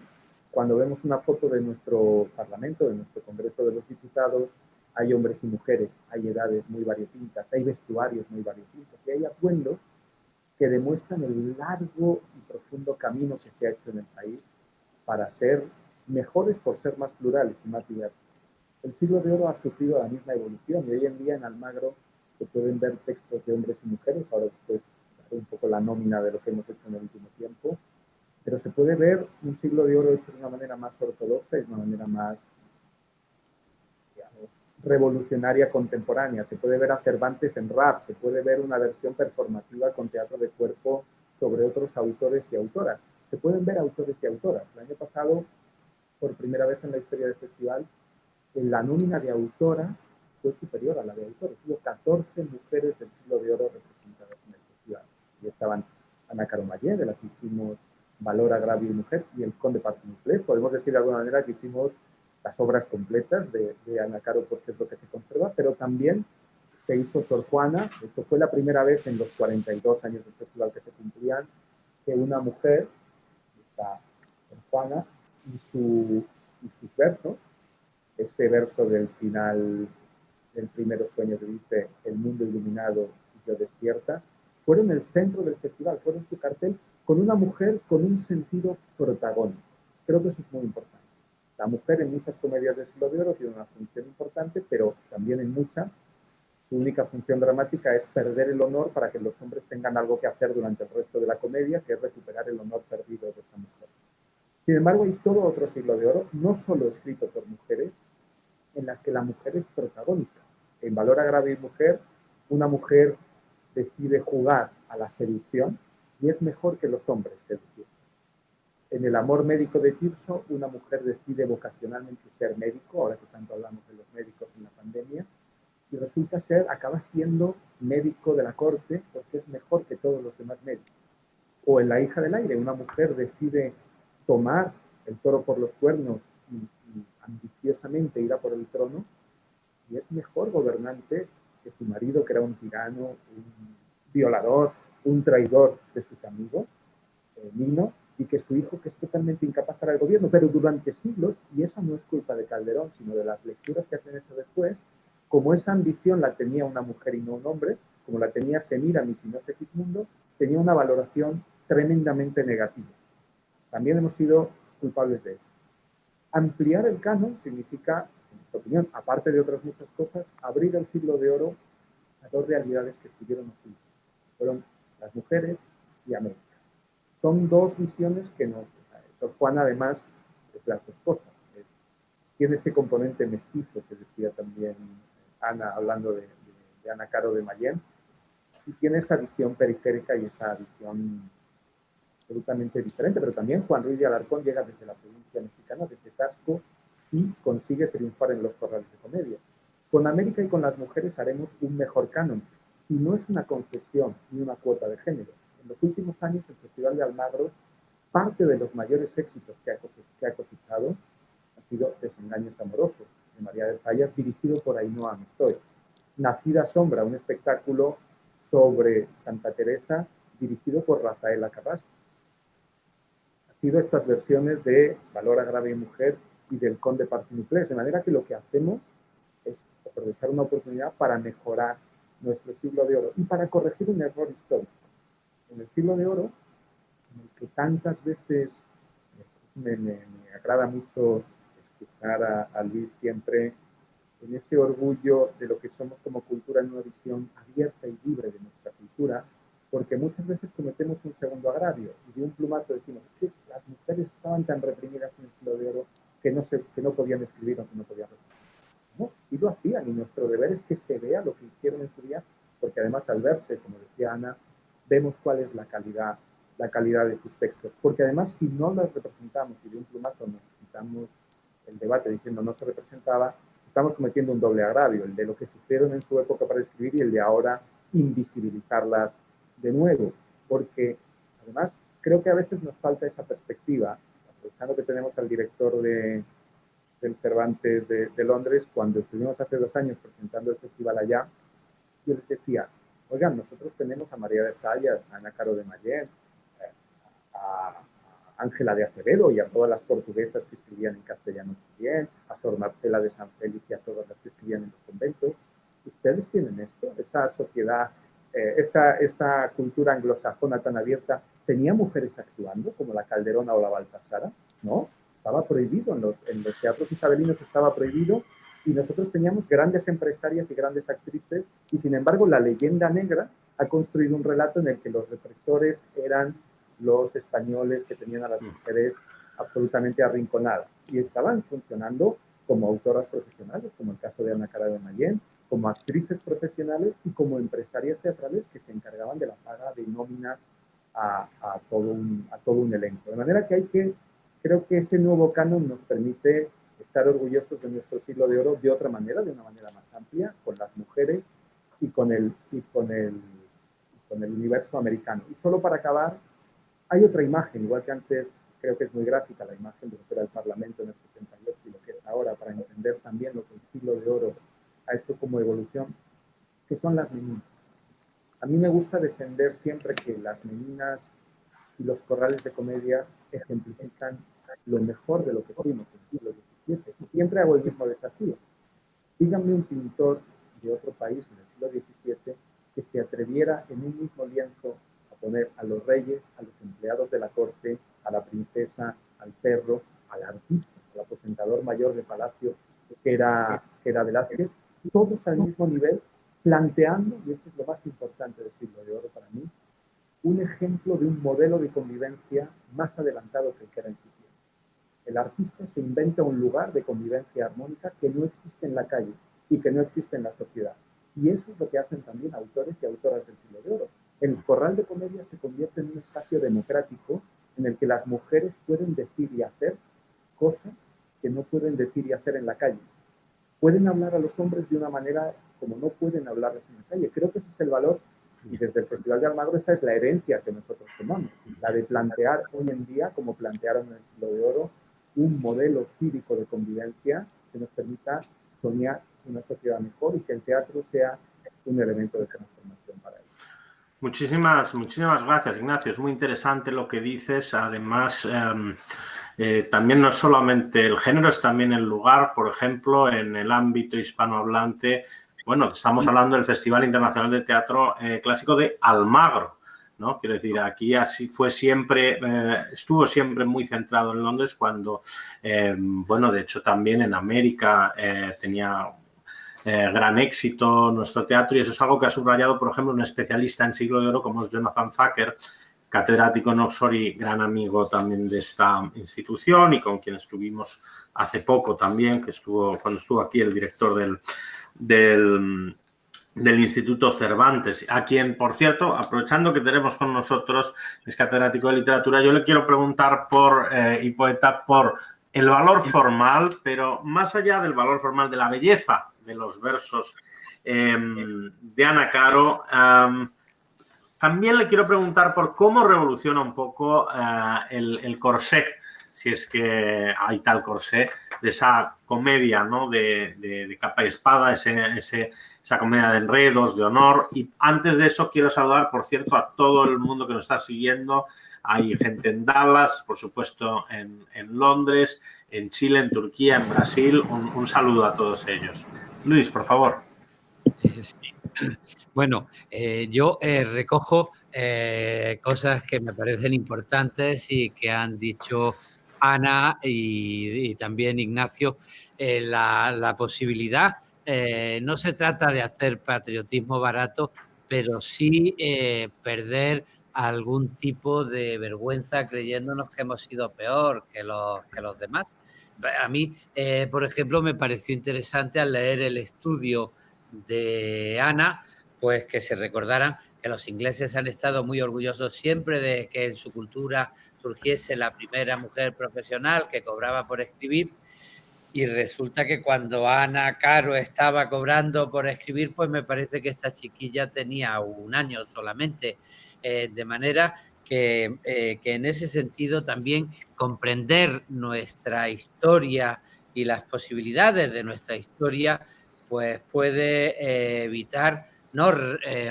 cuando vemos una foto de nuestro Parlamento, de nuestro Congreso de los Diputados, hay hombres y mujeres, hay edades muy variopintas, hay vestuarios muy variopintos y hay atuendos que demuestran el largo y profundo camino que se ha hecho en el país para ser mejores por ser más plurales y más diversos. El siglo de oro ha sufrido la misma evolución y hoy en día en Almagro se pueden ver textos de hombres y mujeres, ahora después un poco la nómina de lo que hemos hecho en el último tiempo, pero se puede ver un siglo de oro hecho de una manera más ortodoxa y de una manera más, digamos, revolucionaria contemporánea. Se puede ver a Cervantes en rap, se puede ver una versión performativa con teatro de cuerpo sobre otros autores y autoras. Se pueden ver autores y autoras. El año pasado, por primera vez en la historia del festival, la nómina de autoras fue superior a la de autores. Hubo 14 mujeres del siglo de oro representadas en el festival. Y estaban Ana Caro Mallé, de la que hicimos Valor, Agravio y Mujer, y el Conde Partimuflé. Podemos decir de alguna manera que hicimos las obras completas de Ana Caro, porque es lo que se conserva, pero también se hizo Sor Juana. Esto fue la primera vez en los 42 años del festival que se cumplían, que una mujer, esta Sor Juana, y sus versos, ese verso del final del primero sueño que dice el mundo iluminado y yo despierta, fueron el centro del festival, fueron su cartel con una mujer con un sentido protagónico. Creo que eso es muy importante. La mujer en muchas comedias del siglo de oro tiene una función importante, pero también en muchas su única función dramática es perder el honor para que los hombres tengan algo que hacer durante el resto de la comedia, que es recuperar el honor perdido de esa mujer. Sin embargo, hay todo otro siglo de oro, no solo escrito por mujeres, en las que la mujer es protagónica. En Valor, Agravio y Mujer, una mujer decide jugar a la seducción y es mejor que los hombres seducir. En El amor médico de Tirso, una mujer decide vocacionalmente ser médico, ahora que tanto hablamos de los médicos en la pandemia, y resulta ser, acaba siendo médico de la corte porque es mejor que todos los demás médicos. O en La hija del aire, una mujer decide tomar el toro por los cuernos y ambiciosamente ir a por el trono, y es mejor gobernante que su marido, que era un tirano, un violador, un traidor de sus amigos, Nino, y que su hijo, que es totalmente incapaz para el gobierno, pero durante siglos, y eso no es culpa de Calderón, sino de las lecturas que hacen hecho después, como esa ambición la tenía una mujer y no un hombre, como la tenía Semíramis y no Segismundo, tenía una valoración tremendamente negativa. También hemos sido culpables de eso. Ampliar el canon significa, en nuestra opinión, aparte de otras muchas cosas, abrir el siglo de oro a dos realidades que estuvieron ocultas. Fueron las mujeres y América. Son dos visiones que nos... Sor Juana, además, es las dos cosas. Tiene ese componente mestizo que decía también Ana, hablando de Ana Caro de Mayén, y tiene esa visión periférica y esa visión absolutamente diferente, pero también Juan Ruiz de Alarcón llega desde la provincia mexicana, desde Tasco, y consigue triunfar en los corrales de comedia. Con América y con las mujeres haremos un mejor canon, y no es una concesión ni una cuota de género. En los últimos años, el Festival de Almagro, parte de los mayores éxitos que ha cosechado ha sido Desengaños Amorosos, de María de Fallas, dirigido por Ainhoa Amestoy. Nacida Sombra, un espectáculo sobre Santa Teresa, dirigido por Rafaela Carrasco. Ha sido estas versiones de Valor, Agravio y Mujer y del Conde Partimuflé, de manera que lo que hacemos es aprovechar una oportunidad para mejorar nuestro siglo de oro y para corregir un error histórico. En el siglo de oro, en el que tantas veces me agrada mucho escuchar a Luis siempre en ese orgullo de lo que somos como cultura en una visión abierta y libre de nuestra cultura, porque muchas veces cometemos un segundo agravio y de un plumazo decimos que las mujeres estaban tan reprimidas en el siglo de oro que no podían escribir o que no podían recibir. No, y lo hacían, y nuestro deber es que se vea lo que hicieron en su día, porque además al verse, como decía Ana, vemos cuál es la calidad de sus textos, porque además si no las representamos y de un plumazo nos quitamos el debate diciendo no se representaba, estamos cometiendo un doble agravio, el de lo que sufrieron en su época para escribir y el de ahora invisibilizarlas de nuevo, porque además creo que a veces nos falta esa perspectiva, aprovechando que tenemos al director del Cervantes de Londres, cuando estuvimos hace 2 años presentando el festival allá, yo les decía, oigan, nosotros tenemos a María de Fallas, a Ana Caro de Mayén, a Ángela de Acevedo y a todas las portuguesas que escribían en castellano también, a Sor Marcela de San Félix y a todas las que escribían en los conventos. ¿Ustedes tienen esto? Esa sociedad, esa cultura anglosajona tan abierta, ¿tenía mujeres actuando como la Calderona o la Baltasara? No, estaba prohibido, en los teatros isabelinos estaba prohibido, y nosotros teníamos grandes empresarias y grandes actrices, y sin embargo la leyenda negra ha construido un relato en el que los represores eran los españoles que tenían a las mujeres absolutamente arrinconadas, y estaban funcionando como autoras profesionales, como el caso de Ana Cara de Mayén, como actrices profesionales y como empresarias teatrales que se encargaban de la paga de nóminas a todo un elenco. De manera que creo que ese nuevo canon nos permite estar orgullosos de nuestro siglo de oro de otra manera, de una manera más amplia, con las mujeres y con el universo americano. Y solo para acabar, hay otra imagen, igual que antes, creo que es muy gráfica la imagen de lo que era el Parlamento en el 78 y lo que es ahora, para entender también lo que el siglo de oro ha hecho como evolución, que son las meninas. A mí me gusta defender siempre que las meninas y los corrales de comedia ejemplifican lo mejor de lo que fuimos en el siglo XVII. Y siempre hago el mismo desafío. Díganme un pintor de otro país en el siglo XVII que se atreviera en un mismo lienzo a poner a los reyes, a los empleados de la corte, a la princesa, al perro, al artista, al aposentador mayor de palacio, que era Velázquez, todos al mismo nivel, planteando, y esto es lo más importante del siglo de oro para mí, un ejemplo de un modelo de convivencia más adelantado que el que era en su tiempo. El artista se inventa un lugar de convivencia armónica que no existe en la calle y que no existe en la sociedad. Y eso es lo que hacen también autores y autoras del siglo de oro. El corral de comedia se convierte en un espacio democrático en el que las mujeres pueden decir y hacer cosas que no pueden decir y hacer en la calle. Pueden hablar a los hombres de una manera como no pueden hablarles en la calle. Creo que ese es el valor, y desde el Festival de Almagro esa es la herencia que nosotros tomamos, la de plantear hoy en día, como plantearon en el siglo de oro, un modelo cívico de convivencia que nos permita soñar una sociedad mejor y que el teatro sea un elemento de transformación para ello. Muchísimas gracias, Ignacio. Es muy interesante lo que dices. Además, también no es solamente el género, es también el lugar. Por ejemplo, en el ámbito hispanohablante, bueno, estamos hablando del Festival Internacional de Teatro Clásico de Almagro, ¿no? Quiero decir, aquí así fue siempre, estuvo siempre muy centrado en Londres cuando, bueno, de hecho también en América tenía gran éxito nuestro teatro, y eso es algo que ha subrayado, por ejemplo, un especialista en siglo de oro como es Jonathan Thacker, catedrático en Oxford y gran amigo también de esta institución, y con quien estuvimos hace poco también, que cuando estuvo aquí el director del Instituto Cervantes, a quien, por cierto, aprovechando que tenemos con nosotros, es catedrático de literatura, yo le quiero preguntar y poeta por el valor formal, pero más allá del valor formal, de la belleza de los versos de Ana Caro, también le quiero preguntar por cómo revoluciona un poco el corsé, si es que hay tal corsé, de esa comedia, ¿no? de capa y espada, esa comedia de enredos, de honor. Y antes de eso quiero saludar, por cierto, a todo el mundo que nos está siguiendo. Hay gente en Dallas, por supuesto en Londres, en Chile, en Turquía, en Brasil. Un saludo a todos ellos. Luis, por favor. Sí. Bueno, yo recojo cosas que me parecen importantes y que han dicho Ana y también Ignacio. La posibilidad, no se trata de hacer patriotismo barato, pero sí perder algún tipo de vergüenza creyéndonos que hemos sido peor que los demás. A mí, por ejemplo, me pareció interesante al leer el estudio de Ana, pues que se recordaran que los ingleses han estado muy orgullosos siempre de que en su cultura surgiese la primera mujer profesional que cobraba por escribir, y resulta que cuando Ana Caro estaba cobrando por escribir, pues me parece que esta chiquilla tenía 1 año solamente, de manera que en ese sentido también comprender nuestra historia y las posibilidades de nuestra historia pues puede evitar no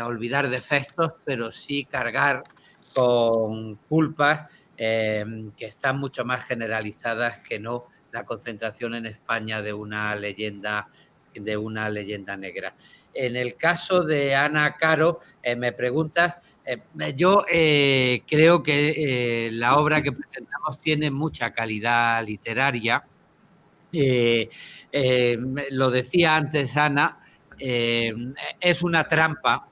olvidar defectos, pero sí cargar con culpas que están mucho más generalizadas que no la concentración en España de una leyenda negra. En el caso de Ana Caro, me preguntas, yo creo que la obra que presentamos tiene mucha calidad literaria. Lo decía antes Ana, es una trampa,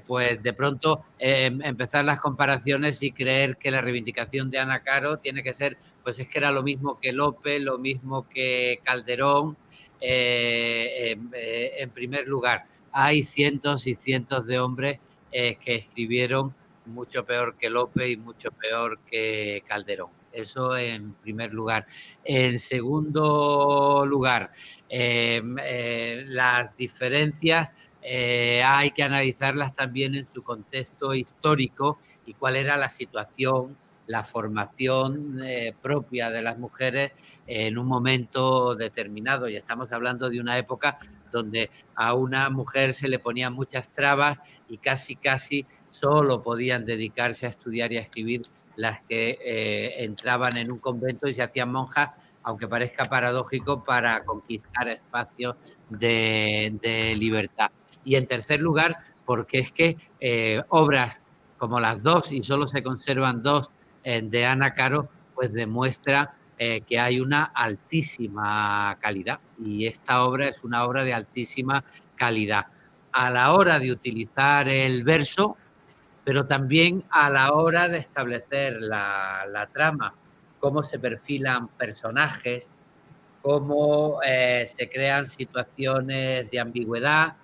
pues de pronto empezar las comparaciones y creer que la reivindicación de Ana Caro tiene que ser, pues es que era lo mismo que Lope, lo mismo que Calderón. En primer lugar, hay cientos y cientos de hombres que escribieron mucho peor que Lope y mucho peor que Calderón. Eso en primer lugar. En segundo lugar, las diferencias hay que analizarlas también en su contexto histórico y cuál era la situación, la formación propia de las mujeres en un momento determinado. Y estamos hablando de una época donde a una mujer se le ponían muchas trabas y casi solo podían dedicarse a estudiar y a escribir las que entraban en un convento y se hacían monjas, aunque parezca paradójico, para conquistar espacios de libertad. Y en tercer lugar, porque es que obras como las dos, y solo se conservan dos, de Ana Caro, pues demuestra que hay una altísima calidad. Y esta obra es una obra de altísima calidad. A la hora de utilizar el verso, pero también a la hora de establecer la trama, cómo se perfilan personajes, cómo se crean situaciones de ambigüedad,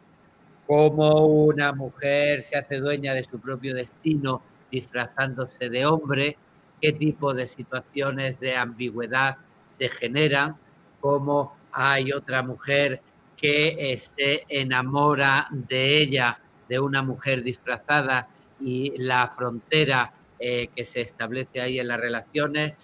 cómo una mujer se hace dueña de su propio destino disfrazándose de hombre, qué tipo de situaciones de ambigüedad se generan, cómo hay otra mujer que se enamora de ella, de una mujer disfrazada, y la frontera que se establece ahí en las relaciones,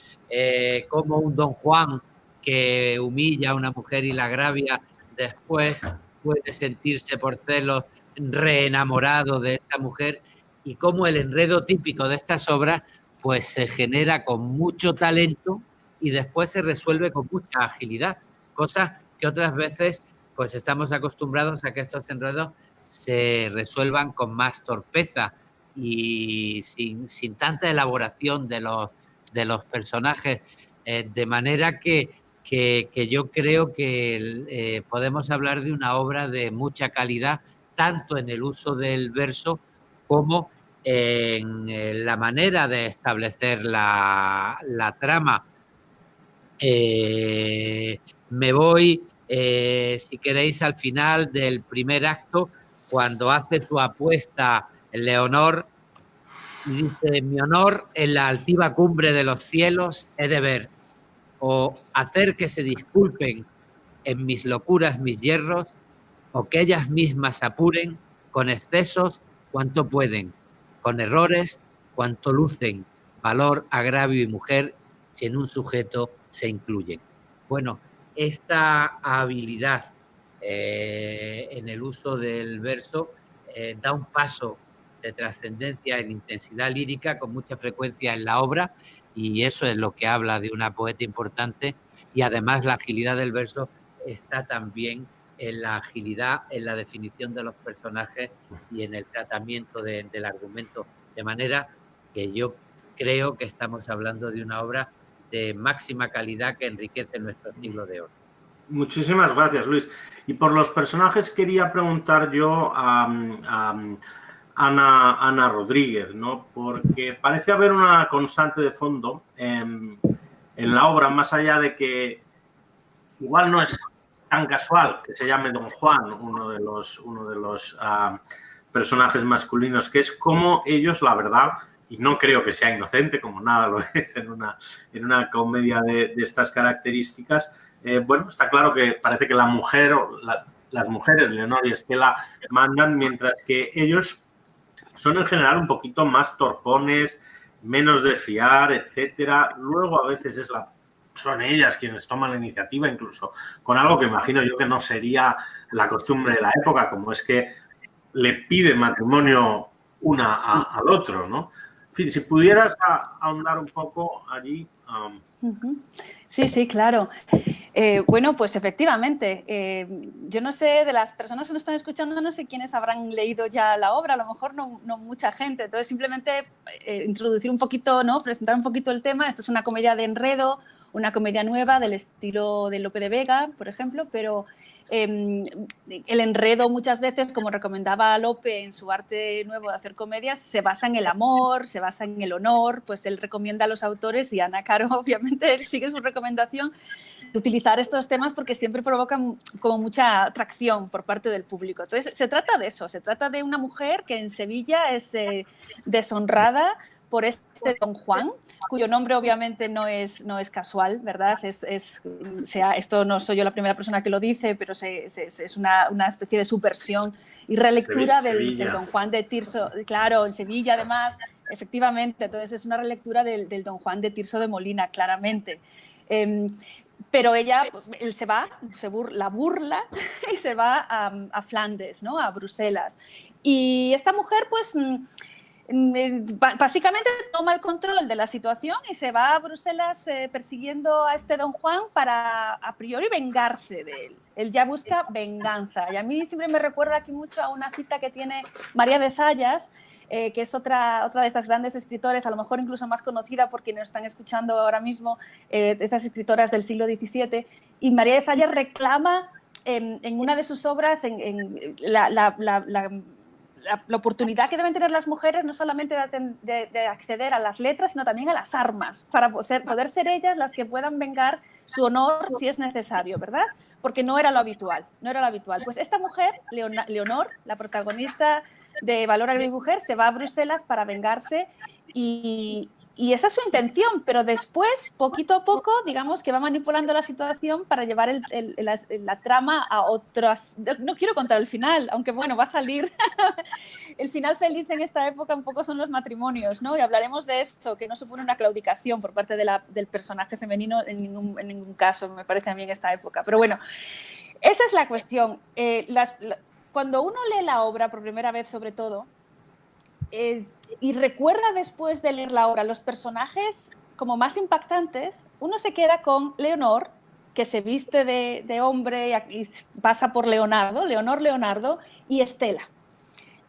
como un Don Juan que humilla a una mujer y la agravia, después puede sentirse por celos reenamorado de esa mujer, y cómo el enredo típico de estas obras pues se genera con mucho talento y después se resuelve con mucha agilidad, cosa que otras veces pues estamos acostumbrados a que estos enredos se resuelvan con más torpeza y sin tanta elaboración de los personajes, de manera que yo creo que podemos hablar de una obra de mucha calidad, tanto en el uso del verso como en la manera de establecer la trama. Me voy, si queréis, al final del primer acto, cuando hace su apuesta Leonor y dice: mi honor en la altiva cumbre de los cielos he de ver, o hacer que se disculpen en mis locuras mis yerros, o que ellas mismas apuren con excesos cuanto pueden, con errores cuanto lucen, valor, agravio y mujer, si en un sujeto se incluyen. Bueno, esta habilidad en el uso del verso da un paso de trascendencia en intensidad lírica con mucha frecuencia en la obra, y eso es lo que habla de una poeta importante. Y además la agilidad del verso está también en la agilidad, en la definición de los personajes y en el tratamiento del argumento, de manera que yo creo que estamos hablando de una obra de máxima calidad que enriquece nuestro siglo de oro. Muchísimas gracias, Luis. Y por los personajes quería preguntar yo a Ana Rodríguez, ¿no? Porque parece haber una constante de fondo en la obra, más allá de que igual no es tan casual que se llame Don Juan, uno de los personajes masculinos, que es como ellos, la verdad, y no creo que sea inocente, como nada lo es en una comedia de estas características. Bueno, está claro que parece que la mujer o las mujeres, Leonor y Estela, mandan, mientras que ellos son en general un poquito más torpones, menos de fiar, etcétera. Luego a veces son ellas quienes toman la iniciativa, incluso con algo que imagino yo que no sería la costumbre de la época, como es que le pide matrimonio una al otro, ¿no? fin, si pudieras ahondar un poco allí. Sí, claro. Bueno, pues efectivamente, yo no sé, de las personas que nos están escuchando, no sé quiénes habrán leído ya la obra, a lo mejor no mucha gente. Entonces, simplemente introducir un poquito, ¿no? Presentar un poquito el tema. Esta es una comedia de enredo, una comedia nueva del estilo de Lope de Vega, por ejemplo, pero el enredo muchas veces, como recomendaba Lope en su arte nuevo de hacer comedias, se basa en el amor, se basa en el honor. Pues él recomienda a los autores, y Ana Caro obviamente él sigue su recomendación, de utilizar estos temas porque siempre provocan como mucha atracción por parte del público. Entonces se trata de eso, se trata de una mujer que en Sevilla es deshonrada por este don Juan, cuyo nombre obviamente no es casual, ¿verdad? Esto no soy yo la primera persona que lo dice, pero es una especie de subversión y relectura del don Juan de Tirso, claro, en Sevilla además, efectivamente. Entonces es una relectura del don Juan de Tirso de Molina, claramente. Pero él la burla y se va a Flandes, ¿no? A Bruselas. Y esta mujer, pues, básicamente toma el control de la situación y se va a Bruselas persiguiendo a este don Juan para, a priori, vengarse de él. Él ya busca venganza. Y a mí siempre me recuerda aquí mucho a una cita que tiene María de Zayas, que es otra de estas grandes escritores, a lo mejor incluso más conocida por quienes están escuchando ahora mismo, estas escritoras del siglo XVII. Y María de Zayas reclama en una de sus obras la oportunidad que deben tener las mujeres, no solamente de acceder a las letras, sino también a las armas, para poder ser ellas las que puedan vengar su honor si es necesario, ¿verdad? Porque no era lo habitual, no era lo habitual. Pues esta mujer, Leonor, la protagonista de Valor Agrario y Mujer, se va a Bruselas para vengarse y esa es su intención, pero después, poquito a poco, digamos que va manipulando la situación para llevar la trama a otras... No quiero contar el final, aunque bueno, va a salir. El final feliz en esta época un poco son los matrimonios, ¿no? Y hablaremos de eso, que no supone una claudicación por parte del personaje femenino en ningún caso, me parece a mí, en esta época. Pero bueno, esa es la cuestión. Cuando uno lee la obra por primera vez, sobre todo, y recuerda después de leer la obra los personajes como más impactantes, uno se queda con Leonor, que se viste de hombre y pasa por Leonardo, y Estela,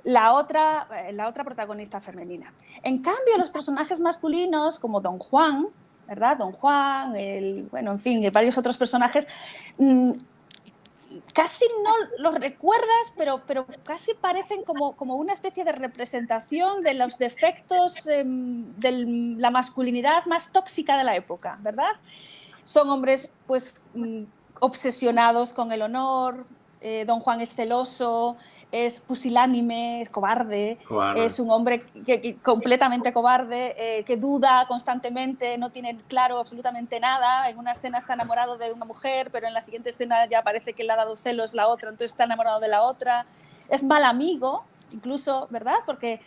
la otra protagonista femenina. En cambio, los personajes masculinos, como don Juan, ¿verdad? Don Juan, en fin, varios otros personajes, casi no los recuerdas, pero casi parecen como una especie de representación de los defectos de la masculinidad más tóxica de la época, ¿verdad? Son hombres, pues, obsesionados con el honor. Don Juan es celoso, es pusilánime, es cobarde. Es un hombre completamente cobarde, que duda constantemente, no tiene claro absolutamente nada. En una escena está enamorado de una mujer, pero en la siguiente escena ya parece que le ha dado celos la otra, entonces está enamorado de la otra. Es mal amigo, incluso, ¿verdad? Porque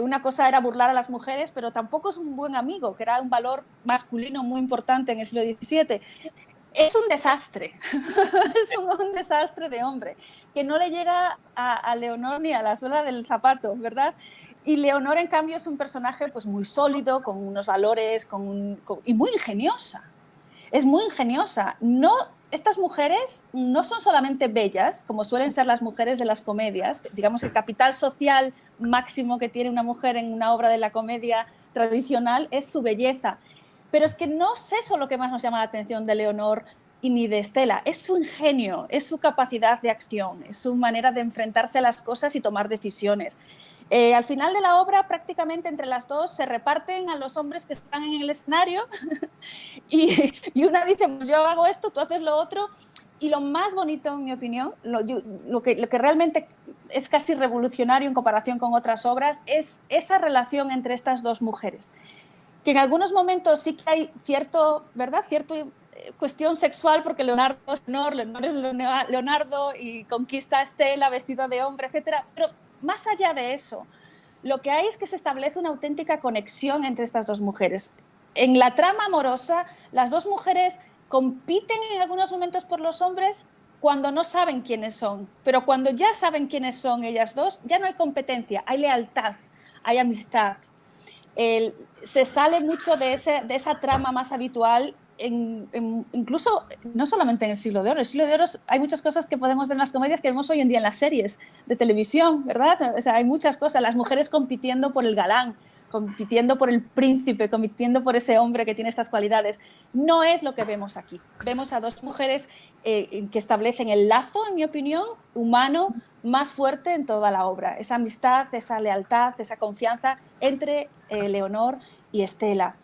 una cosa era burlar a las mujeres, pero tampoco es un buen amigo, que era un valor masculino muy importante en el siglo XVII. Es un desastre, es un desastre de hombre, que no le llega a Leonor ni a la suela del zapato, ¿verdad? Y Leonor, en cambio, es un personaje, pues, muy sólido, con unos valores, y muy ingeniosa. Es muy ingeniosa. Estas mujeres no son solamente bellas, como suelen ser las mujeres de las comedias. Digamos, el capital social máximo que tiene una mujer en una obra de la comedia tradicional es su belleza. Pero es que no es eso lo que más nos llama la atención de Leonor y ni de Estela. Es su ingenio, es su capacidad de acción, es su manera de enfrentarse a las cosas y tomar decisiones. Al final de la obra, prácticamente entre las dos se reparten a los hombres que están en el escenario y una dice, pues yo hago esto, tú haces lo otro. Y lo más bonito, en mi opinión, lo que realmente es casi revolucionario en comparación con otras obras, es esa relación entre estas dos mujeres. Que en algunos momentos sí que hay cierta cuestión sexual, porque Leonor es Leonardo y conquista a Estela vestida de hombre, etc. Pero más allá de eso, lo que hay es que se establece una auténtica conexión entre estas dos mujeres. En la trama amorosa, las dos mujeres compiten en algunos momentos por los hombres cuando no saben quiénes son, pero cuando ya saben quiénes son ellas dos, ya no hay competencia, hay lealtad, hay amistad. se sale mucho de esa trama más habitual, incluso no solamente en el Siglo de Oro. En el Siglo de Oro hay muchas cosas que podemos ver en las comedias que vemos hoy en día en las series de televisión, ¿verdad? O sea, hay muchas cosas, las mujeres compitiendo por el galán, compitiendo por el príncipe, compitiendo por ese hombre que tiene estas cualidades. No es lo que vemos aquí. Vemos a dos mujeres que establecen el lazo, en mi opinión, humano más fuerte en toda la obra. Esa amistad, esa lealtad, esa confianza entre Leonor y Estela.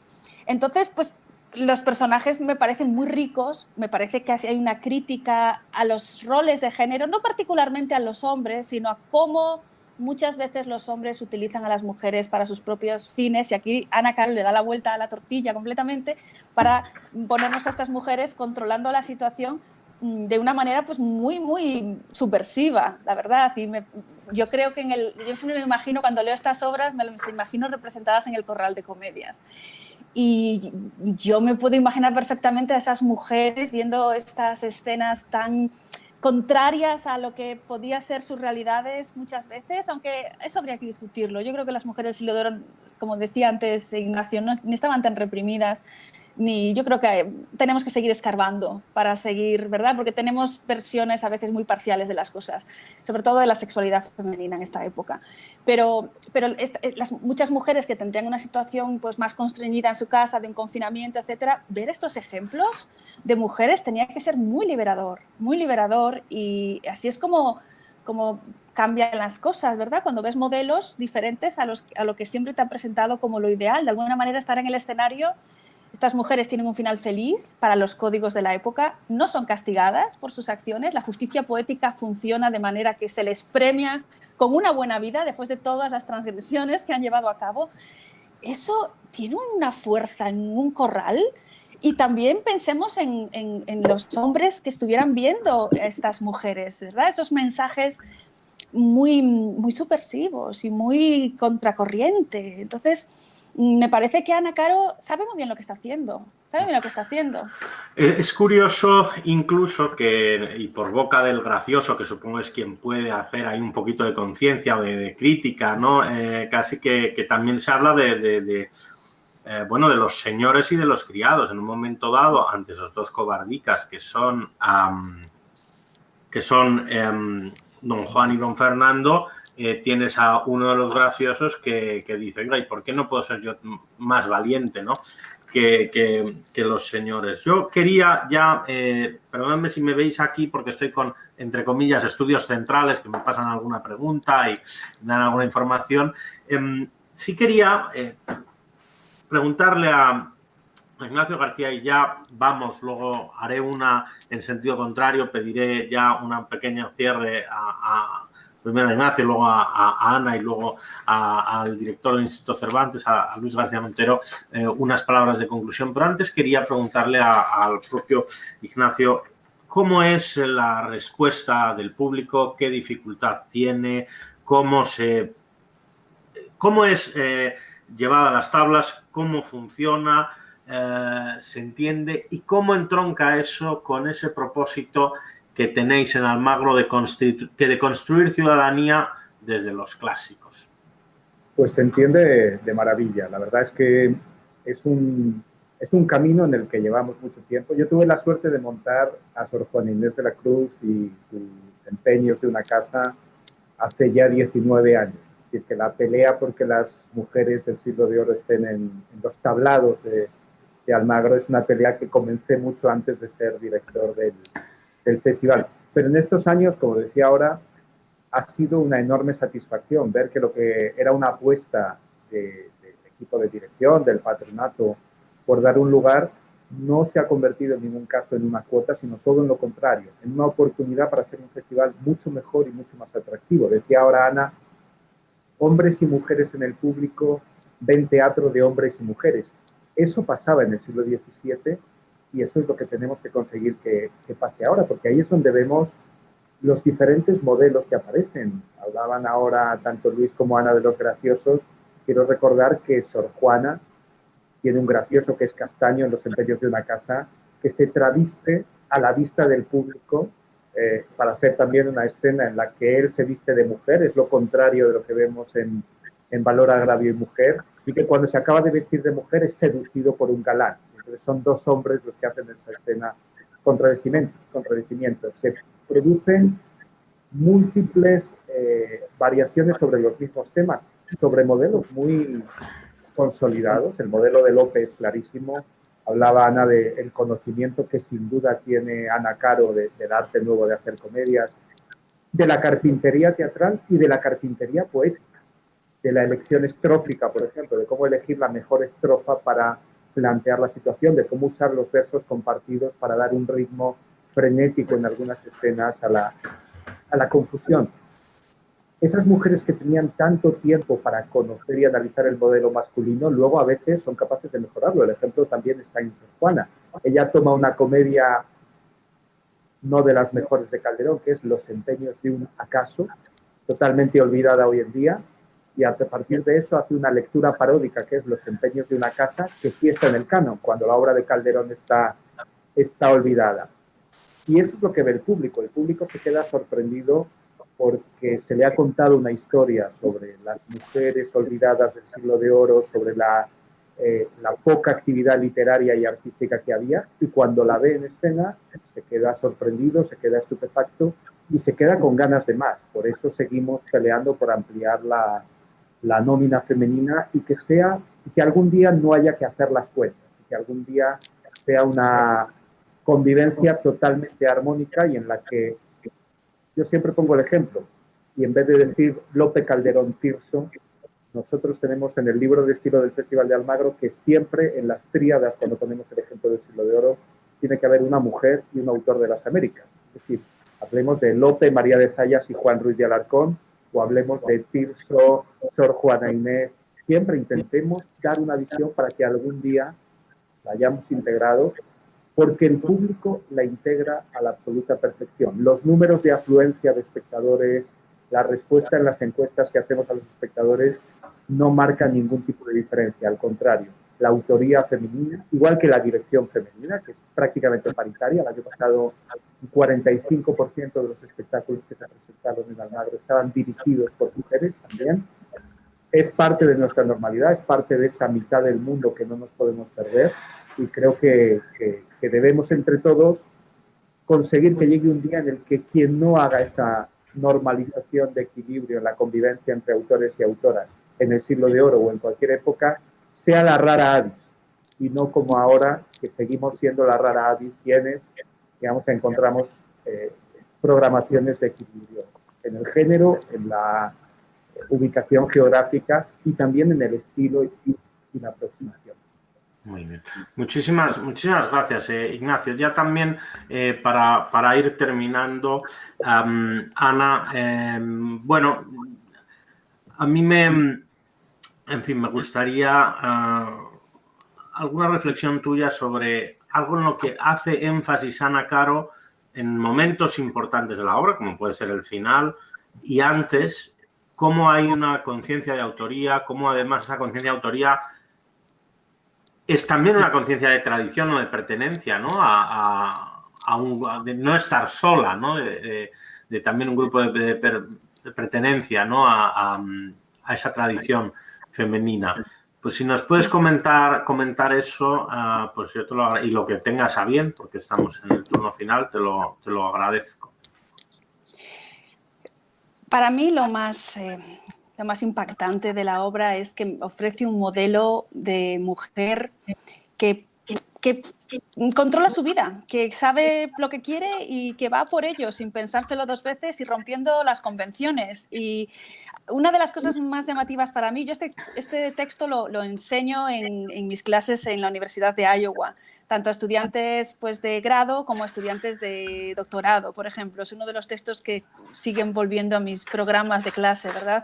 Entonces, pues los personajes me parecen muy ricos, me parece que hay una crítica a los roles de género, no particularmente a los hombres, sino a cómo muchas veces los hombres utilizan a las mujeres para sus propios fines, y aquí Ana Caro le da la vuelta a la tortilla completamente para ponernos a estas mujeres controlando la situación de una manera pues muy, muy subversiva, la verdad. Y yo creo que yo siempre me imagino, cuando leo estas obras, me las imagino representadas en el Corral de Comedias. Y yo me puedo imaginar perfectamente a esas mujeres viendo estas escenas tan contrarias a lo que podía ser sus realidades muchas veces, aunque eso habría que discutirlo. Yo creo que las mujeres del Siglo de Oro, como decía antes Ignacio, no estaban tan reprimidas, yo creo que tenemos que seguir escarbando para seguir, ¿verdad? Porque tenemos versiones a veces muy parciales de las cosas, sobre todo de la sexualidad femenina en esta época. Pero muchas mujeres que tendrían una situación pues más constreñida en su casa, de un confinamiento, etcétera, ver estos ejemplos de mujeres tenía que ser muy liberador, y así es como cambian las cosas, ¿verdad? Cuando ves modelos diferentes a lo que siempre te han presentado como lo ideal. De alguna manera, estar en el escenario, estas mujeres tienen un final feliz para los códigos de la época, no son castigadas por sus acciones, la justicia poética funciona de manera que se les premia con una buena vida después de todas las transgresiones que han llevado a cabo. Eso tiene una fuerza en un corral. Y también pensemos en los hombres que estuvieran viendo a estas mujeres, ¿verdad? Esos mensajes muy, muy subversivos y muy contracorriente. Entonces, me parece que Ana Caro sabe muy bien lo que está haciendo. Es curioso incluso que, y por boca del gracioso, que supongo es quien puede hacer ahí un poquito de conciencia o de crítica, ¿no? Casi que también se habla de los señores y de los criados. En un momento dado, ante esos dos cobardicas que son don Juan y don Fernando, tienes a uno de los graciosos que dice, oiga, ¿y por qué no puedo ser yo más valiente, ¿no? que los señores? Yo quería ya, perdónenme si me veis aquí porque estoy con, entre comillas, estudios centrales que me pasan alguna pregunta y me dan alguna información. Sí quería preguntarle a Ignacio García, y ya vamos, luego haré una en sentido contrario, pediré ya una pequeña cierre primero a Ignacio, luego a Ana y luego al director del Instituto Cervantes, a Luis García Montero, unas palabras de conclusión. Pero antes quería preguntarle al propio Ignacio, ¿cómo es la respuesta del público? ¿Qué dificultad tiene? ¿Cómo es llevada a las tablas? ¿Cómo funciona? ¿Se entiende? ¿Y cómo entronca eso con ese propósito que tenéis en Almagro de construir ciudadanía desde los clásicos? Pues se entiende de maravilla. La verdad es que es un camino en el que llevamos mucho tiempo. Yo tuve la suerte de montar a Sor Juana Inés de la Cruz y sus empeños de una casa hace ya 19 años. Es decir, que la pelea porque las mujeres del Siglo de Oro estén en los tablados de Almagro es una pelea que comencé mucho antes de ser director del festival. Pero en estos años, como decía ahora, ha sido una enorme satisfacción ver que lo que era una apuesta del equipo de dirección, del patronato, por dar un lugar, no se ha convertido en ningún caso en una cuota, sino todo en lo contrario, en una oportunidad para hacer un festival mucho mejor y mucho más atractivo. Decía ahora Ana, hombres y mujeres en el público, ven teatro de hombres y mujeres. Eso pasaba en el siglo XVII y eso es lo que tenemos que conseguir que pase ahora, porque ahí es donde vemos los diferentes modelos que aparecen. Hablaban ahora tanto Luis como Ana de los graciosos. Quiero recordar que Sor Juana tiene un gracioso que es Castaño en Los empeños de una casa, que se traviste a la vista del público para hacer también una escena en la que él se viste de mujer, es lo contrario de lo que vemos en Valor, agravio y mujer, y que cuando se acaba de vestir de mujer es seducido por un galán. Entonces son dos hombres los que hacen esa escena contravestimientos. Se producen múltiples variaciones sobre los mismos temas, sobre modelos muy consolidados. El modelo de Lope es clarísimo. Hablaba Ana del conocimiento que sin duda tiene Ana Caro del arte nuevo de hacer comedias, de la carpintería teatral y de la carpintería poética, de la elección estrófica, por ejemplo, de cómo elegir la mejor estrofa para plantear la situación, de cómo usar los versos compartidos para dar un ritmo frenético en algunas escenas a la confusión. Esas mujeres que tenían tanto tiempo para conocer y analizar el modelo masculino, luego a veces son capaces de mejorarlo. El ejemplo también está en Sor Juana. Ella toma una comedia no de las mejores de Calderón, que es Los empeños de un acaso, totalmente olvidada hoy en día, y a partir de eso hace una lectura paródica, que es Los empeños de una casa, que sí está en el canon, cuando la obra de Calderón está olvidada. Y eso es lo que ve el público. El público se queda sorprendido porque se le ha contado una historia sobre las mujeres olvidadas del siglo de oro, sobre la poca actividad literaria y artística que había, y cuando la ve en escena se queda sorprendido, se queda estupefacto y se queda con ganas de más. Por eso seguimos peleando por ampliar la nómina femenina y que algún día no haya que hacer las cuentas, que algún día sea una convivencia totalmente armónica y en la que yo siempre pongo el ejemplo, y en vez de decir Lope, Calderón, Tirso, nosotros tenemos en el libro de estilo del Festival de Almagro que siempre en las tríadas, cuando ponemos el ejemplo del siglo de oro, tiene que haber una mujer y un autor de las Américas. Es decir, hablemos de Lope, María de Zayas y Juan Ruiz de Alarcón, o hablemos de Tirso, Sor Juana Inés. Siempre intentemos dar una visión para que algún día la hayamos integrado, porque el público la integra a la absoluta perfección. Los números de afluencia de espectadores, la respuesta en las encuestas que hacemos a los espectadores no marcan ningún tipo de diferencia, al contrario. La autoría femenina, igual que la dirección femenina, que es prácticamente paritaria. El año pasado, un 45% de los espectáculos que se presentaron en Almagro estaban dirigidos por mujeres también. Es parte de nuestra normalidad, es parte de esa mitad del mundo que no nos podemos perder, y creo que debemos entre todos conseguir que llegue un día en el que quien no haga esa normalización de equilibrio en la convivencia entre autores y autoras en el siglo de oro o en cualquier época sea la rara avis, y no como ahora, que seguimos siendo la rara avis quienes, digamos, encontramos programaciones de equilibrio en el género, en la ubicación geográfica y también en el estilo y la aproximación. Muy bien. Muchísimas gracias, Ignacio. Ya también para ir terminando, Ana, bueno, a mí me gustaría alguna reflexión tuya sobre algo en lo que hace énfasis Ana Caro en momentos importantes de la obra, como puede ser el final, y antes, cómo hay una conciencia de autoría, cómo además esa conciencia de autoría es también una conciencia de tradición o de pertenencia, ¿no? De no estar sola, ¿no? De también un grupo de pertenencia, ¿no? A esa tradición femenina. Pues si nos puedes comentar eso, pues yo te lo agradezco. Y lo que tengas a bien, porque estamos en el turno final, te lo agradezco. Para mí lo más impactante de la obra es que ofrece un modelo de mujer que controla su vida, que sabe lo que quiere y que va por ello sin pensárselo dos veces y rompiendo las convenciones. Y una de las cosas más llamativas para mí, yo este texto lo enseño en mis clases en la Universidad de Iowa, tanto a estudiantes pues, de grado como a estudiantes de doctorado, por ejemplo. Es uno de los textos que siguen volviendo a mis programas de clase, ¿verdad?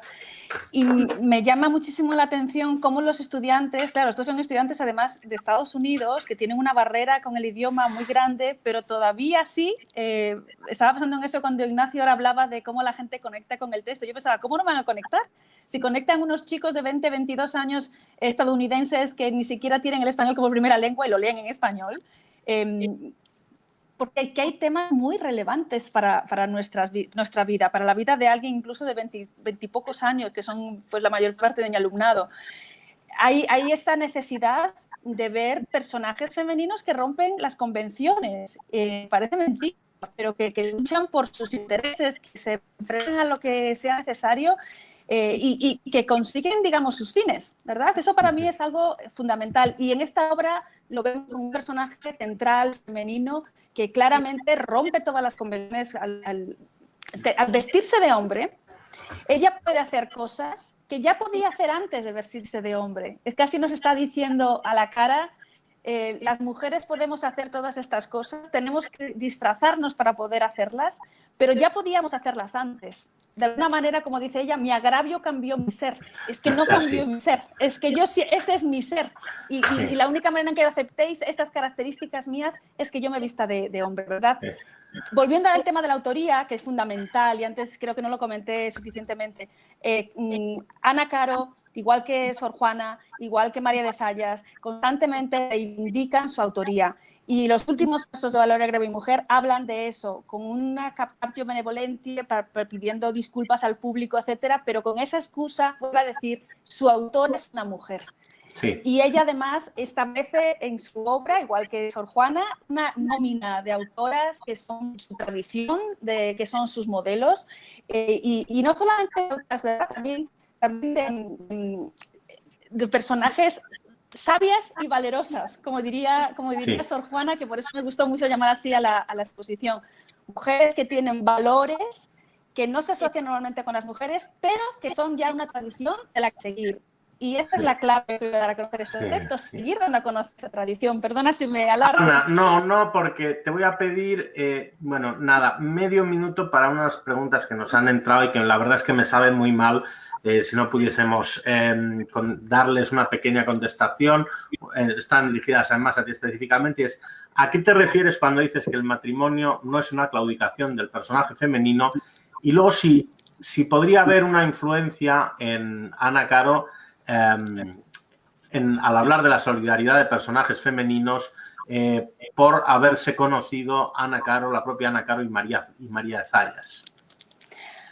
Y me llama muchísimo la atención cómo los estudiantes, claro, estos son estudiantes además de Estados Unidos, que tienen una barrera con el idioma muy grande, pero todavía sí, estaba pensando en eso cuando Ignacio ahora hablaba de cómo la gente conecta con el texto. Yo pensaba, ¿cómo no van a conectar? Si conectan unos chicos de 20, 22 años estadounidenses que ni siquiera tienen el español como primera lengua y lo leen en español, porque hay temas muy relevantes para nuestra vida, para la vida de alguien incluso de 20 y pocos años, que son pues, la mayor parte de mi alumnado. hay esta necesidad de ver personajes femeninos que rompen las convenciones. Parece mentira, pero que luchan por sus intereses, que se enfrentan a lo que sea necesario y que consiguen, digamos, sus fines, ¿verdad? Eso para mí es algo fundamental. Y en esta obra lo vemos como un personaje central, femenino, que claramente rompe todas las convenciones al vestirse de hombre. Ella puede hacer cosas que ya podía hacer antes de vestirse de hombre. Es casi nos está diciendo a la cara, las mujeres podemos hacer todas estas cosas, tenemos que disfrazarnos para poder hacerlas, pero ya podíamos hacerlas antes. De alguna manera, como dice ella, mi agravio cambió mi ser. Es que no cambió mi ser, es que yo ese es mi ser. Y la única manera en que aceptéis estas características mías es que yo me vista de hombre, ¿verdad? Volviendo al tema de la autoría, que es fundamental, y antes creo que no lo comenté suficientemente, Ana Caro, igual que Sor Juana, igual que María de Sayas, constantemente reivindican su autoría. Y los últimos pasos de Valoria Greve y Mujer hablan de eso, con una captatio benevolente, pidiendo disculpas al público, etcétera, pero con esa excusa, vuelvo a decir, su autor es una mujer. Sí. Y ella además establece en su obra, igual que Sor Juana, una nómina de autoras que son su tradición, que son sus modelos, y no solamente otras, ¿verdad? También de personajes sabias y valerosas, como diría Sor Juana, que por eso me gustó mucho llamar así a la exposición. Mujeres que tienen valores que no se asocian normalmente con las mujeres, pero que son ya una tradición de la que seguir. Y esa es la clave para conocer estos textos, seguir dando a conocer esa tradición. Perdona si me alargo. No, porque te voy a pedir, bueno, nada, medio minuto para unas preguntas que nos han entrado y que la verdad es que me saben muy mal. Si no pudiésemos darles una pequeña contestación, están dirigidas además a ti específicamente, y es ¿a qué te refieres cuando dices que el matrimonio no es una claudicación del personaje femenino? Y luego si podría haber una influencia en Ana Caro al hablar de la solidaridad de personajes femeninos por haberse conocido Ana Caro, la propia Ana Caro y María de Zayas.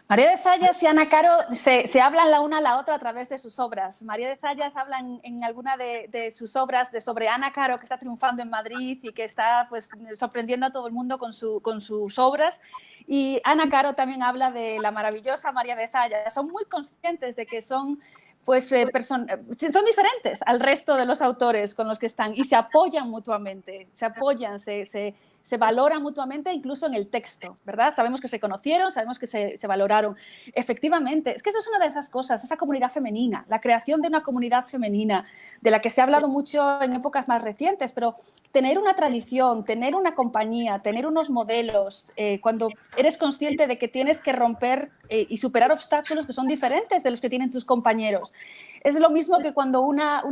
María de Zayas y Ana Caro se hablan la una a la otra a través de sus obras. María de Zayas habla en alguna de sus obras sobre Ana Caro, que está triunfando en Madrid y que está pues, sorprendiendo a todo el mundo con sus obras. Y Ana Caro también habla de la maravillosa María de Zayas. Son muy conscientes de que son son diferentes al resto de los autores con los que están y se apoyan mutuamente, se valoran mutuamente incluso en el texto, ¿verdad? Sabemos que se conocieron, sabemos que se valoraron. Efectivamente, es que eso es una de esas cosas, esa comunidad femenina, la creación de una comunidad femenina, de la que se ha hablado mucho en épocas más recientes, pero tener una tradición, tener una compañía, tener unos modelos, cuando eres consciente de que tienes que romper y superar obstáculos que son diferentes de los que tienen tus compañeros. Es lo mismo que cuando una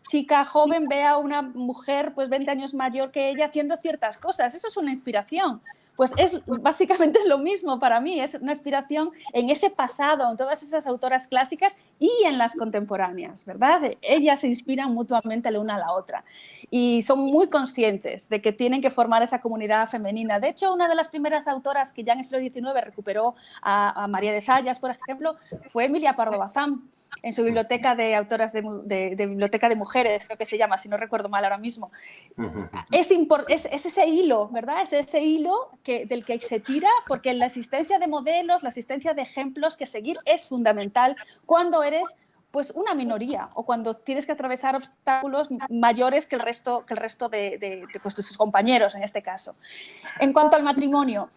chica joven ve a una mujer pues 20 años mayor que ella haciendo ciertas cosas. Eso es una inspiración. Pues básicamente es lo mismo para mí, es una inspiración en ese pasado, en todas esas autoras clásicas y en las contemporáneas, ¿verdad? Ellas se inspiran mutuamente la una a la otra y son muy conscientes de que tienen que formar esa comunidad femenina. De hecho, una de las primeras autoras que ya en el siglo XIX recuperó a María de Zayas, por ejemplo, fue Emilia Pardo Bazán, en su biblioteca de autoras de biblioteca de mujeres, creo que se llama, si no recuerdo mal ahora mismo. Es ese hilo, ¿verdad? Es ese hilo del que se tira, porque la existencia de modelos, la existencia de ejemplos que seguir es fundamental cuando eres pues una minoría o cuando tienes que atravesar obstáculos mayores que el resto de sus compañeros, en este caso. En cuanto al matrimonio,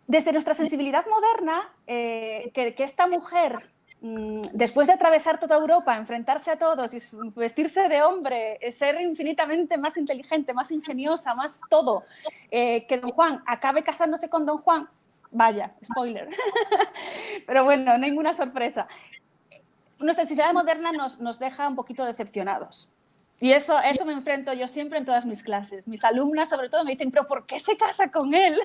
desde nuestra sensibilidad moderna, que esta mujer, después de atravesar toda Europa, enfrentarse a todos y vestirse de hombre, ser infinitamente más inteligente, más ingeniosa, más todo, que Don Juan acabe casándose con Don Juan, vaya, spoiler, pero bueno, ninguna sorpresa. Nuestra sensibilidad moderna nos deja un poquito decepcionados. Y eso me enfrento yo siempre en todas mis clases. Mis alumnas, sobre todo, me dicen, ¿pero por qué se casa con él?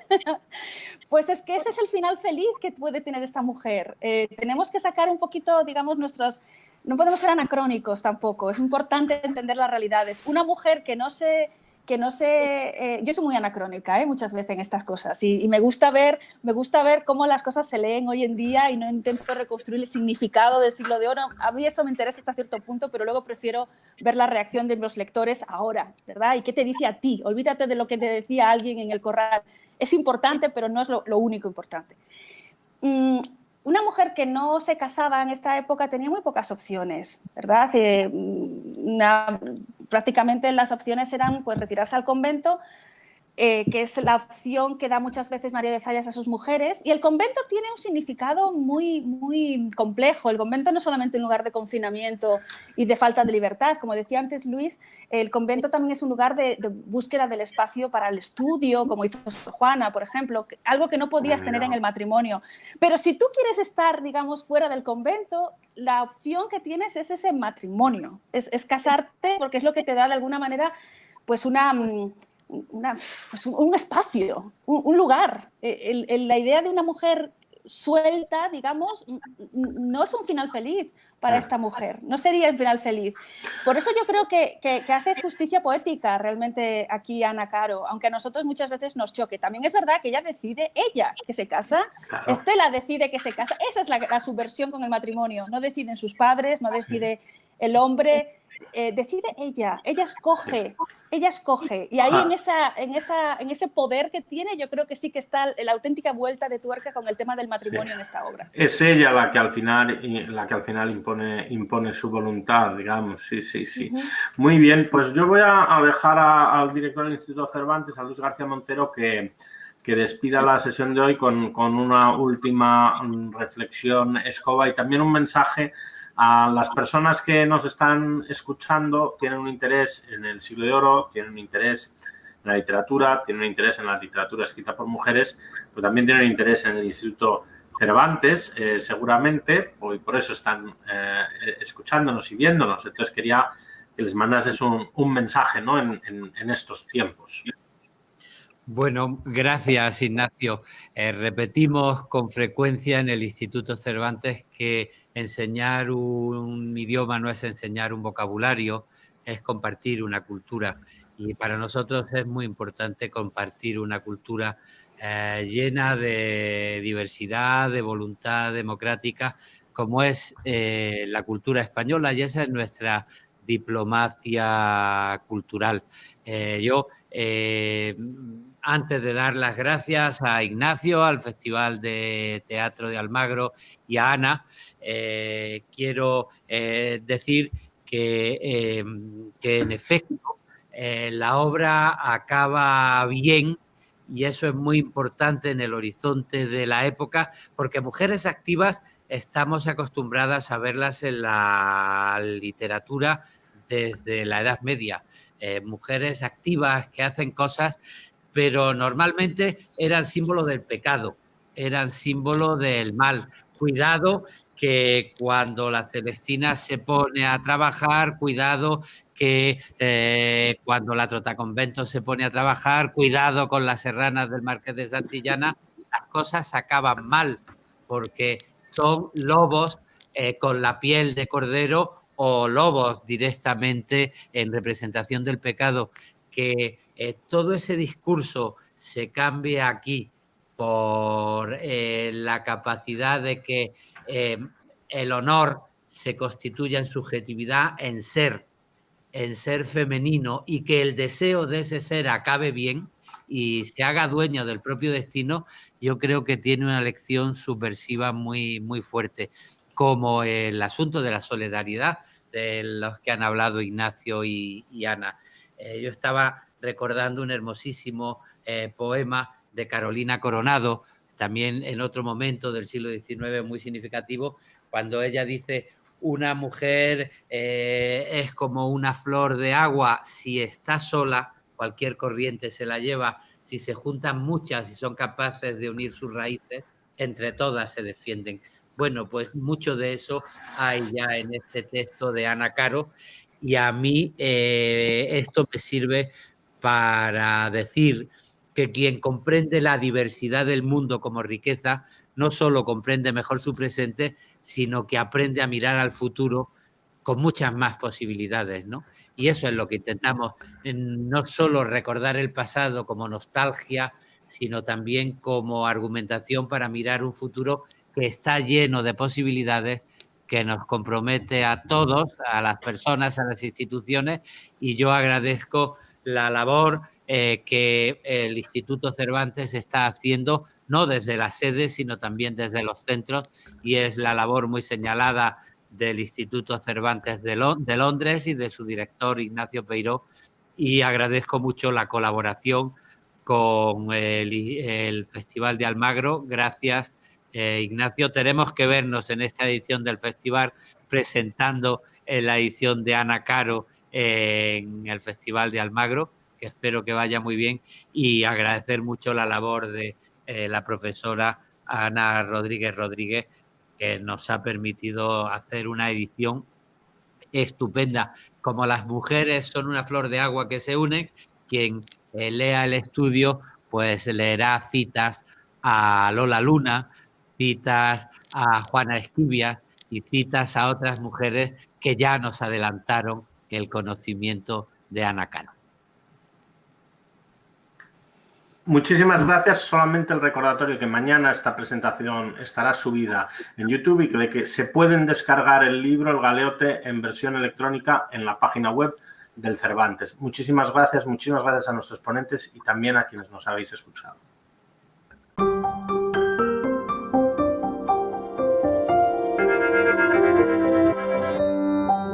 Pues es que ese es el final feliz que puede tener esta mujer. Tenemos que sacar un poquito, digamos, no podemos ser anacrónicos tampoco. Es importante entender las realidades. Una mujer que no se que no sé, yo soy muy anacrónica muchas veces en estas cosas y me gusta ver cómo las cosas se leen hoy en día y no intento reconstruir el significado del siglo de oro. A mí eso me interesa hasta cierto punto, pero luego prefiero ver la reacción de los lectores ahora, ¿verdad? ¿Y qué te dice a ti? Olvídate de lo que te decía alguien en el corral. Es importante, pero no es lo único importante. Una mujer que no se casaba en esta época tenía muy pocas opciones, ¿verdad? Prácticamente las opciones eran pues, retirarse al convento, que es la opción que da muchas veces María de Zayas a sus mujeres. Y el convento tiene un significado muy, muy complejo. El convento no es solamente un lugar de confinamiento y de falta de libertad. Como decía antes Luis, el convento también es un lugar de búsqueda del espacio para el estudio, como hizo Juana, por ejemplo, algo que no podías tener en el matrimonio. Pero si tú quieres estar, digamos, fuera del convento, la opción que tienes es ese matrimonio, es casarte, porque es lo que te da de alguna manera pues un espacio, un lugar. La idea de una mujer suelta, digamos, no es un final feliz para esta mujer, no sería el final feliz. Por eso yo creo que hace justicia poética realmente aquí Ana Caro, aunque a nosotros muchas veces nos choque. También es verdad que ella decide, que se casa, claro. Estela decide que se casa, esa es la subversión con el matrimonio, no deciden sus padres, no decide el hombre, decide ella escoge, y ahí en ese poder que tiene yo creo que sí que está la auténtica vuelta de tuerca con el tema del matrimonio en esta obra. Es ella la que al final impone su voluntad, digamos, sí. Muy bien, pues yo voy a dejar al director del Instituto Cervantes, a Luis García Montero, que despida la sesión de hoy con una última reflexión escoba y también un mensaje a las personas que nos están escuchando. Tienen un interés en el siglo de oro, tienen un interés en la literatura, tienen un interés en la literatura escrita por mujeres, pero también tienen un interés en el Instituto Cervantes, seguramente, y por eso están escuchándonos y viéndonos. Entonces quería que les mandases un mensaje, ¿no? en estos tiempos. Bueno, gracias, Ignacio. Repetimos con frecuencia en el Instituto Cervantes que enseñar un idioma no es enseñar un vocabulario, es compartir una cultura. Y para nosotros es muy importante compartir una cultura llena de diversidad, de voluntad democrática, como es la cultura española, y esa es nuestra diplomacia cultural. Antes de dar las gracias a Ignacio, al Festival de Teatro de Almagro y a Ana, quiero decir que en efecto la obra acaba bien, y eso es muy importante en el horizonte de la época, porque mujeres activas estamos acostumbradas a verlas en la literatura desde la Edad Media. Mujeres activas que hacen cosas, pero normalmente eran símbolo del pecado, eran símbolo del mal. Cuidado que cuando la Celestina se pone a trabajar, cuidado que cuando la Trotaconvento se pone a trabajar, cuidado con las serranas del Marqués de Santillana, las cosas acaban mal, porque son lobos con la piel de cordero o lobos directamente en representación del pecado. Que todo ese discurso se cambie aquí por la capacidad de que el honor se constituya en subjetividad, en ser femenino, y que el deseo de ese ser acabe bien y se haga dueño del propio destino, yo creo que tiene una lección subversiva muy, muy fuerte, como el asunto de la solidaridad de los que han hablado Ignacio y Ana. Yo estaba recordando un hermosísimo poema de Carolina Coronado, también en otro momento del siglo XIX muy significativo, cuando ella dice: una mujer es como una flor de agua, si está sola, cualquier corriente se la lleva, si se juntan muchas y son capaces de unir sus raíces, entre todas se defienden. Bueno, pues mucho de eso hay ya en este texto de Ana Caro, y a mí esto me sirve para decir que quien comprende la diversidad del mundo como riqueza no solo comprende mejor su presente, sino que aprende a mirar al futuro con muchas más posibilidades, ¿no? Y eso es lo que intentamos, no solo recordar el pasado como nostalgia, sino también como argumentación para mirar un futuro que está lleno de posibilidades, que nos compromete a todos, a las personas, a las instituciones, y yo agradezco la labor que el Instituto Cervantes está haciendo, no desde la sede, sino también desde los centros, y es la labor muy señalada del Instituto Cervantes de Londres y de su director Ignacio Peiró, y agradezco mucho la colaboración con el Festival de Almagro. Gracias, Ignacio. Tenemos que vernos en esta edición del festival presentando la edición de Ana Caro en el Festival de Almagro, que espero que vaya muy bien, y agradecer mucho la labor de la profesora Ana Rodríguez Rodríguez, que nos ha permitido hacer una edición estupenda. Como las mujeres son una flor de agua que se unen, quien lea el estudio pues leerá citas a Lola Luna, citas a Juana Esquivia y citas a otras mujeres que ya nos adelantaron el conocimiento de Ana Caro. Muchísimas gracias. Solamente el recordatorio que mañana esta presentación estará subida en YouTube y que se pueden descargar el libro El Galeote en versión electrónica en la página web del Cervantes. Muchísimas gracias a nuestros ponentes y también a quienes nos habéis escuchado.